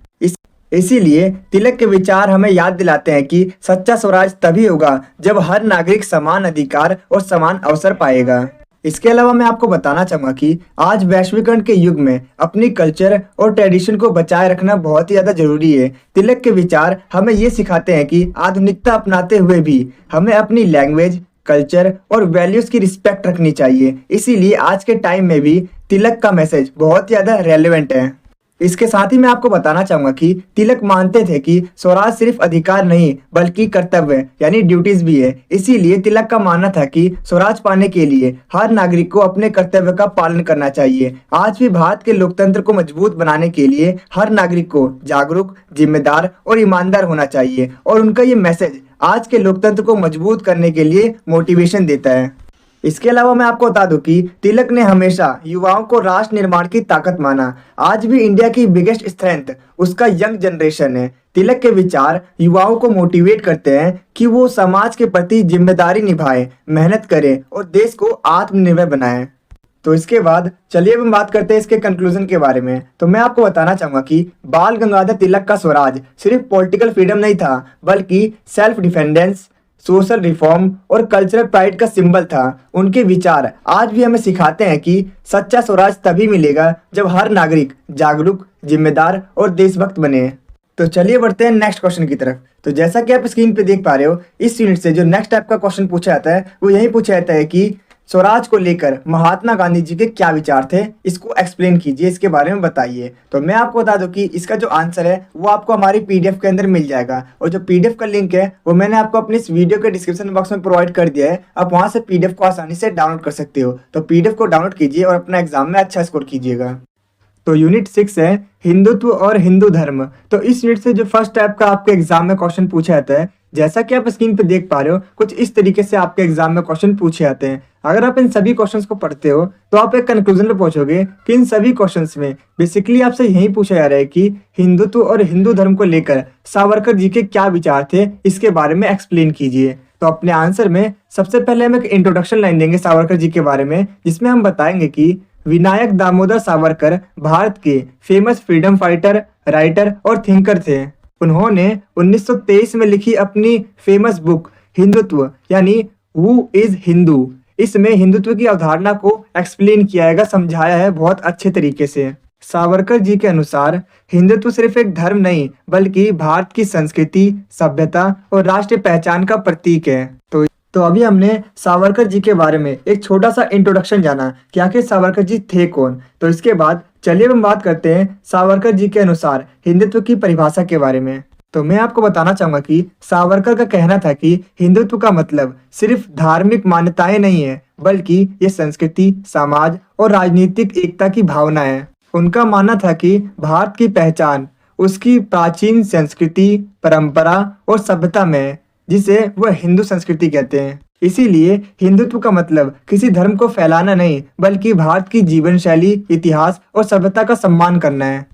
इसीलिए तिलक के विचार हमें याद दिलाते हैं कि सच्चा स्वराज तभी होगा जब हर नागरिक समान अधिकार और समान अवसर पाएगा। इसके अलावा मैं आपको बताना चाहूंगा कि आज वैश्वीकरण के युग में अपनी कल्चर और ट्रेडिशन को बचाए रखना बहुत ही ज्यादा जरूरी है। तिलक के विचार हमें ये सिखाते हैं कि आधुनिकता अपनाते हुए भी हमें अपनी लैंग्वेज, कल्चर और वैल्यूज की रिस्पेक्ट रखनी चाहिए। इसीलिए आज के टाइम में भी तिलक का मैसेज बहुत ज्यादा रेलेवेंट है। इसके साथ ही मैं आपको बताना चाहूंगा कि तिलक मानते थे कि स्वराज सिर्फ अधिकार नहीं बल्कि कर्तव्य यानी ड्यूटीज भी है। इसीलिए तिलक का मानना था कि स्वराज पाने के लिए हर नागरिक को अपने कर्तव्य का पालन करना चाहिए। आज भी भारत के लोकतंत्र को मजबूत बनाने के लिए हर नागरिक को जागरूक, जिम्मेदार और ईमानदार होना चाहिए, और उनका ये मैसेज आज के लोकतंत्र को मजबूत करने के लिए मोटिवेशन देता है। इसके अलावा मैं आपको बता दूं कि तिलक ने हमेशा युवाओं को राष्ट्र निर्माण की ताकत माना। आज भी इंडिया की बिगेस्ट स्ट्रेंथ उसका यंग जनरेशन है। तिलक के विचार युवाओं को मोटिवेट करते हैं कि वो समाज के प्रति जिम्मेदारी निभाएं, मेहनत करें और देश को आत्मनिर्भर बनाएं। तो इसके बाद चलिए हम बात करते हैं इसके कंक्लूजन के बारे में। तो मैं आपको बताना चाहूंगा कि बाल गंगाधर तिलक का स्वराज सिर्फ पॉलिटिकल फ्रीडम नहीं था, बल्कि सेल्फ डिफेंडेंस, सोशल रिफॉर्म और कल्चरल प्राइड का सिंबल था। उनके विचार आज भी हमें सिखाते हैं कि सच्चा स्वराज तभी मिलेगा जब हर नागरिक जागरूक, जिम्मेदार और देशभक्त बने। तो चलिए बढ़ते हैं नेक्स्ट क्वेश्चन की तरफ। तो जैसा कि आप स्क्रीन पे देख पा रहे हो, इस यूनिट से जो नेक्स्ट टाइप का क्वेश्चन पूछा जाता है वो यही पूछा जाता है कि स्वराज को लेकर महात्मा गांधी जी के क्या विचार थे, इसको एक्सप्लेन कीजिए, इसके बारे में बताइए। तो मैं आपको बता दूं कि इसका जो आंसर है वो आपको हमारी पीडीएफ के अंदर मिल जाएगा, और जो पीडीएफ का लिंक है वो मैंने आपको अपने इस वीडियो के डिस्क्रिप्शन बॉक्स में प्रोवाइड कर दिया है। आप वहां से पीडीएफ को आसानी से डाउनलोड कर सकते हो। तो पीडीएफ को डाउनलोड कीजिए और अपना एग्जाम में अच्छा स्कोर कीजिएगा। तो यूनिट 6 है हिंदुत्व और हिंदू धर्म। तो इस यूनिट से जो फर्स्ट टाइप का आपके एग्जाम में क्वेश्चन पूछा जाता है, जैसा कि आप स्क्रीन पे देख पा रहे हो, कुछ इस तरीके से आपके एग्जाम में क्वेश्चन पूछे जाते हैं। अगर आप इन सभी क्वेश्चंस को पढ़ते हो तो आप एक कंक्लूजन पे पहुंचोगे कि इन सभी क्वेश्चंस में बेसिकली आपसे यही पूछा जा रहा है कि हिंदुत्व और हिंदू धर्म को लेकर सावरकर जी के क्या विचार थे, इसके बारे में एक्सप्लेन कीजिए। तो अपने आंसर में सबसे पहले हम एक इंट्रोडक्शन लाइन देंगे सावरकर जी के बारे में, जिसमें हम बताएंगे कि विनायक दामोदर सावरकर भारत के फेमस फ्रीडम फाइटर, राइटर और थिंकर थे। उन्होंने 1923 में लिखी अपनी फेमस बुक हिंदुत्व यानी हु इज हिंदू, इसमें हिंदुत्व की अवधारणा को एक्सप्लेन किया है, समझाया है बहुत अच्छे तरीके से। सावरकर जी के अनुसार हिंदुत्व सिर्फ एक धर्म नहीं बल्कि भारत की संस्कृति, सभ्यता और राष्ट्रीय पहचान का प्रतीक है। तो अभी हमने सावरकर जी के बारे में एक छोटा सा इंट्रोडक्शन जाना कि आखिर सावरकर जी थे कौन। तो इसके बाद चलिए हम बात करते हैं सावरकर जी के अनुसार हिंदुत्व की परिभाषा के बारे में। तो मैं आपको बताना चाहूंगा कि सावरकर का कहना था कि हिंदुत्व का मतलब सिर्फ धार्मिक मान्यताएं नहीं है, बल्कि ये संस्कृति, समाज और राजनीतिक एकता की भावना है। उनका मानना था कि भारत की पहचान उसकी प्राचीन संस्कृति, परंपरा और सभ्यता में है, जिसे वह हिंदू संस्कृति कहते हैं। इसीलिए हिंदुत्व का मतलब किसी धर्म को फैलाना नहीं बल्कि भारत की जीवन शैली, इतिहास और सभ्यता का सम्मान करना है।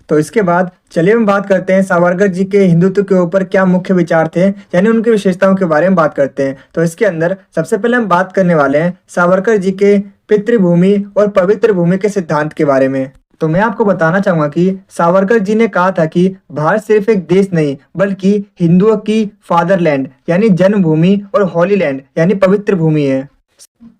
तो इसके बाद चलिए हम बात करते हैं सावरकर जी के हिंदुत्व के ऊपर क्या मुख्य विचार थे, यानी उनकी विशेषताओं के बारे में बात करते हैं। तो इसके अंदर सबसे पहले हम बात करने वाले हैं सावरकर जी के पितृभूमि और पवित्र भूमि के सिद्धांत के बारे में। तो मैं आपको बताना चाहूंगा कि सावरकर जी ने कहा था कि भारत सिर्फ एक देश नहीं बल्कि हिंदुओं की फादरलैंड यानी जन्मभूमि और होली लैंड यानी पवित्र भूमि है।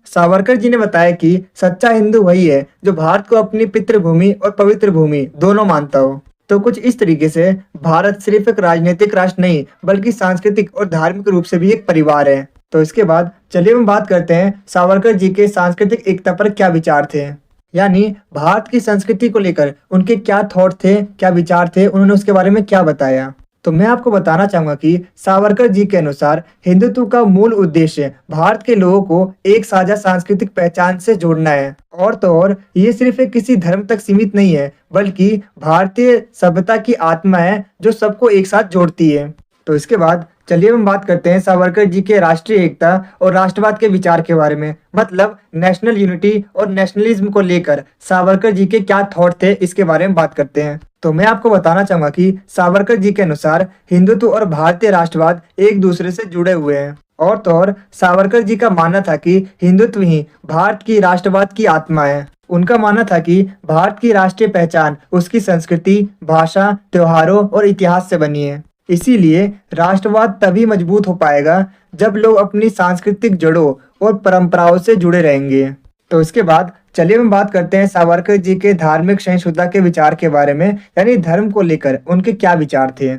सावरकर जी ने बताया कि सच्चा हिंदू वही है जो भारत को अपनी पितृभूमि और पवित्र भूमि दोनों मानता हो। तो कुछ इस तरीके से भारत सिर्फ एक राजनीतिक राष्ट्र नहीं बल्कि सांस्कृतिक और धार्मिक रूप से भी एक परिवार है। तो इसके बाद चलिए हम बात करते हैं सावरकर जी के सांस्कृतिक एकता पर क्या विचार थे, यानी भारत की संस्कृति को लेकर उनके क्या थॉट थे, क्या विचार थे, उन्होंने उसके बारे में क्या बताया। तो मैं आपको बताना चाहूंगा कि सावरकर जी के अनुसार हिंदुत्व का मूल उद्देश्य भारत के लोगों को एक साझा सांस्कृतिक पहचान से जोड़ना है। और तो और ये सिर्फ एक किसी धर्म तक सीमित नहीं है बल्कि भारतीय सभ्यता की आत्मा है जो सबको एक साथ जोड़ती है। तो इसके बाद चलिए हम बात करते हैं सावरकर जी के राष्ट्रीय एकता और राष्ट्रवाद के विचार के बारे में, मतलब नेशनल यूनिटी और नेशनलिज्म को लेकर सावरकर जी के क्या थॉट थे, इसके बारे में बात करते हैं। तो मैं आपको बताना चाहूंगा कि सावरकर जी के अनुसार हिंदुत्व और भारतीय राष्ट्रवाद एक दूसरे से जुड़े हुए हैं। और तो और सावरकर जी का मानना था कि हिंदुत्व ही भारत की राष्ट्रवाद की आत्मा है। उनका मानना था कि भारत की राष्ट्रीय पहचान उसकी संस्कृति, भाषा, त्योहारों और इतिहास से बनी है। इसीलिए राष्ट्रवाद तभी मजबूत हो पाएगा जब लोग अपनी सांस्कृतिक जड़ों और परंपराओं से जुड़े रहेंगे। तो इसके बाद चलिए हम बात करते हैं सावरकर जी के धार्मिक सहिष्णुता के विचार के बारे में, यानी धर्म को लेकर उनके क्या विचार थे।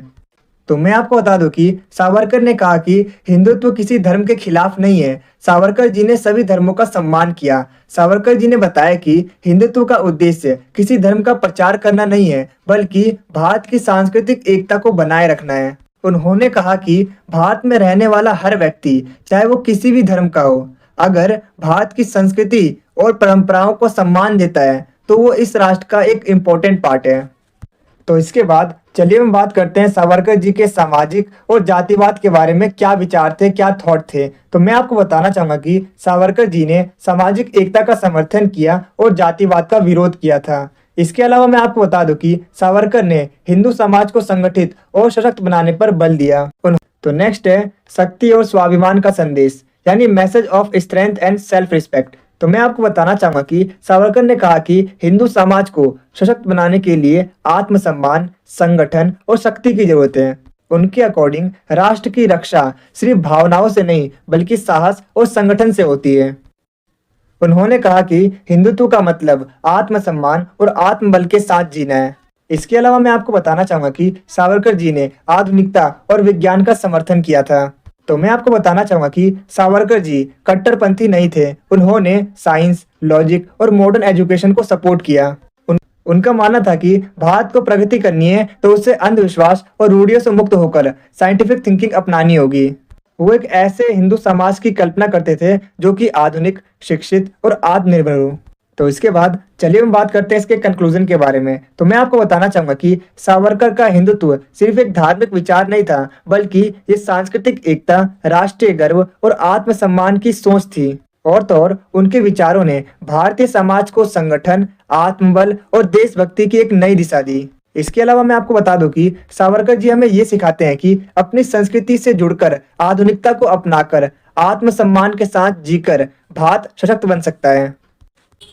तो मैं आपको बता दूं कि सावरकर ने कहा कि हिंदुत्व किसी धर्म के खिलाफ नहीं है। सावरकर जी ने सभी धर्मों का सम्मान किया। सावरकर जी ने बताया कि हिंदुत्व का उद्देश्य किसी धर्म का प्रचार करना नहीं है बल्कि भारत की सांस्कृतिक एकता को बनाए रखना है। उन्होंने कहा कि भारत में रहने वाला हर व्यक्ति, चाहे वो किसी भी धर्म का हो, अगर भारत की संस्कृति और परंपराओं को सम्मान देता है तो वो इस राष्ट्र का एक इम्पोर्टेंट पार्ट है। तो इसके बाद चलिए हम बात करते हैं सावरकर जी के सामाजिक और जातिवाद के बारे में क्या विचार थे, क्या थॉट थे। तो मैं आपको बताना चाहूंगा कि सावरकर जी ने सामाजिक एकता का समर्थन किया और जातिवाद का विरोध किया था। इसके अलावा मैं आपको बता दूं कि सावरकर ने हिंदू समाज को संगठित और सशक्त बनाने पर बल दिया। तो नेक्स्ट है शक्ति और स्वाभिमान का संदेश, यानी message of strength and self respect. तो मैं आपको बताना चाहूंगा कि सावरकर ने कहा कि हिंदू समाज को सशक्त बनाने के लिए आत्मसम्मान, संगठन और शक्ति की जरूरत है। उनके अकॉर्डिंग राष्ट्र की रक्षा सिर्फ भावनाओं से नहीं बल्कि साहस और संगठन से होती है। उन्होंने कहा कि हिंदुत्व का मतलब आत्मसम्मान और आत्मबल के साथ जीना है। इसके अलावा मैं आपको बताना चाहूंगा कि सावरकर जी ने आधुनिकता और विज्ञान का समर्थन किया था। तो मैं आपको बताना चाहूंगा कि सावरकर जी कट्टरपंथी नहीं थे। उन्होंने साइंस, लॉजिक और मॉडर्न एजुकेशन को सपोर्ट किया। उनका मानना था कि भारत को प्रगति करनी है तो उसे अंधविश्वास और रूढ़ियों से मुक्त होकर साइंटिफिक थिंकिंग अपनानी होगी। वो एक ऐसे हिंदू समाज की कल्पना करते थे जो कि आधुनिक, शिक्षित और आत्मनिर्भर हो। तो इसके बाद चलिए हम बात करते हैं इसके कंक्लूजन के बारे में। तो मैं आपको बताना चाहूंगा कि सावरकर का हिंदुत्व सिर्फ एक धार्मिक विचार नहीं था, बल्कि ये सांस्कृतिक एकता, राष्ट्रीय गर्व और आत्मसम्मान की सोच थी। और तो और उनके विचारों ने भारतीय समाज को संगठन, आत्मबल और देशभक्ति की एक नई दिशा दी। इसके अलावा मैं आपको बता दूं कि सावरकर जी हमें ये सिखाते हैं कि अपनी संस्कृति से जुड़कर, आधुनिकता को अपनाकर, आत्मसम्मान के साथ जीकर भारत सशक्त बन सकता है।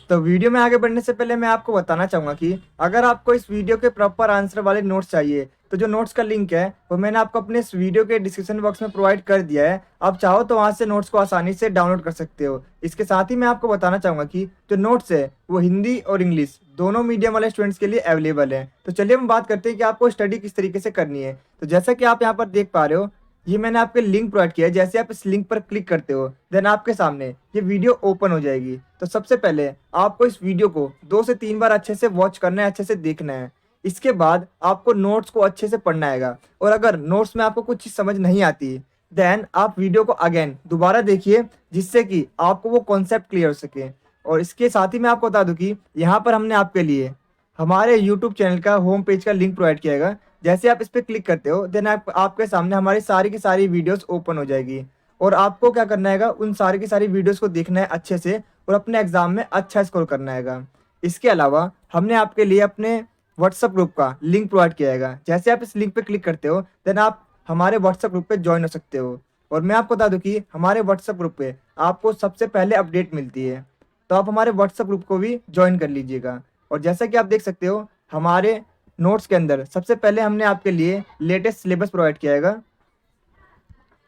तो वीडियो में आगे बढ़ने से पहले मैं आपको बताना चाहूंगा कि अगर आपको इस वीडियो के प्रॉपर आंसर वाले नोट्स चाहिए तो जो नोट्स का लिंक है वो मैंने आपको अपने इस वीडियो के डिस्क्रिप्शन बॉक्स में प्रोवाइड कर दिया है। आप चाहो तो वहां से नोट्स को आसानी से डाउनलोड कर सकते हो। इसके साथ ही मैं आपको बताना चाहूंगा कि जो नोट्स है वो हिंदी और इंग्लिश दोनों मीडियम वाले स्टूडेंट्स के लिए अवेलेबल है। तो चलिए हम बात करते हैं कि आपको स्टडी किस तरीके से करनी है। तो जैसा कि आप यहाँ पर देख पा रहे हो, ये मैंने आपके लिंक प्रोवाइड किया है। जैसे आप इस लिंक पर क्लिक करते हो देन आपके सामने ये वीडियो ओपन हो जाएगी। तो सबसे पहले आपको इस वीडियो को 2 से 3 बार अच्छे से वॉच करना है, अच्छे से देखना है। इसके बाद आपको नोट्स को अच्छे से पढ़ना है। और अगर नोट्स में आपको कुछ चीज़ समझ नहीं आती देन आप वीडियो को अगेन दोबारा देखिए, जिससे कि आपको वो कॉन्सेप्ट क्लियर हो सके। और इसके साथ ही मैं आपको बता दूं कि यहाँ पर हमने आपके लिए हमारे यूट्यूब चैनल का होम पेज का लिंक प्रोवाइड किया है। जैसे आप इस पर क्लिक करते हो देन आपके सामने हमारी सारी की सारी वीडियोस ओपन हो जाएगी। और आपको क्या करना है, उन सारी की सारी वीडियोस को देखना है अच्छे से और अपने एग्जाम में अच्छा स्कोर करना है। इसके अलावा हमने आपके लिए अपने व्हाट्सएप ग्रुप का लिंक प्रोवाइड किया है। जैसे आप इस लिंक पे क्लिक करते हो देन आप हमारे व्हाट्सएप ग्रुप पे ज्वाइन हो सकते हो। और मैं आपको बता दूं कि हमारे व्हाट्सएप ग्रुप पे आपको सबसे पहले अपडेट मिलती है, तो आप हमारे व्हाट्सएप ग्रुप को भी ज्वाइन कर लीजिएगा। और जैसा कि आप देख सकते हो हमारे नोट्स के अंदर सबसे पहले हमने आपके लिए लेटेस्ट सिलेबस प्रोवाइड किया है।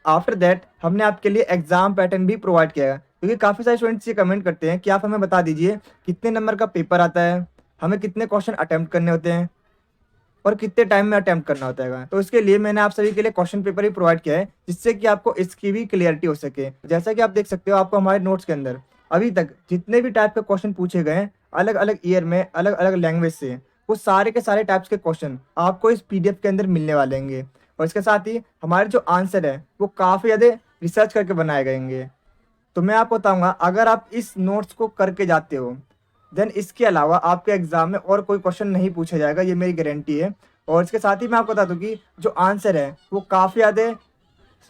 आफ्टर दैट हमने आपके लिए एग्जाम पैटर्न भी प्रोवाइड किया है, क्योंकि काफ़ी सारे स्टूडेंट्स ये कमेंट करते हैं कि आप हमें बता दीजिए कितने नंबर का पेपर आता है, हमें कितने क्वेश्चन अटेम्प्ट करने होते हैं और कितने टाइम में अटेम्प्ट करना होता है। तो इसके लिए मैंने आप सभी के लिए क्वेश्चन पेपर ही प्रोवाइड किया है, जिससे कि आपको इसकी भी क्लियरिटी हो सके। जैसा कि आप देख सकते हो आपको हमारे नोट्स के अंदर अभी तक जितने भी टाइप के क्वेश्चन पूछे गए हैं अलग अलग ईयर में, अलग अलग लैंग्वेज से, वो सारे के सारे टाइप्स के क्वेश्चन आपको इस पीडीएफ के अंदर मिलने वाले हैं। और इसके साथ ही हमारे जो आंसर है वो काफ़ी ज़्यादा रिसर्च करके बनाए गए। तो मैं आपको बताऊंगा अगर आप इस नोट्स को करके जाते हो देन इसके अलावा आपके एग्जाम में और कोई क्वेश्चन नहीं पूछा जाएगा, ये मेरी गारंटी है। और इसके साथ ही मैं आपको बता दूं कि जो आंसर है वो काफ़ी ज़्यादा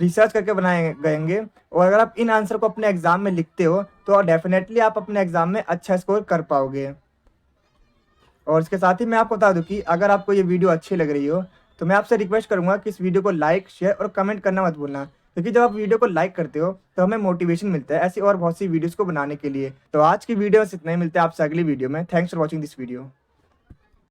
रिसर्च करके बनाए गएंगे। और अगर आप इन आंसर को अपने एग्जाम में लिखते हो तो डेफिनेटली आप अपने एग्जाम में अच्छा स्कोर कर पाओगे। और इसके साथ ही मैं आपको बता दूं कि अगर आपको ये वीडियो अच्छी लग रही हो तो मैं आपसे रिक्वेस्ट करूंगा कि इस वीडियो को लाइक, शेयर और कमेंट करना मत भूलना, क्योंकि जब आप वीडियो को लाइक करते हो तो हमें मोटिवेशन मिलता है ऐसी और बहुत सी वीडियोस को बनाने के लिए। तो आज की वीडियो बस इतना ही, मिलते हैं आपसे अगली वीडियो में। Thanks for watching this video.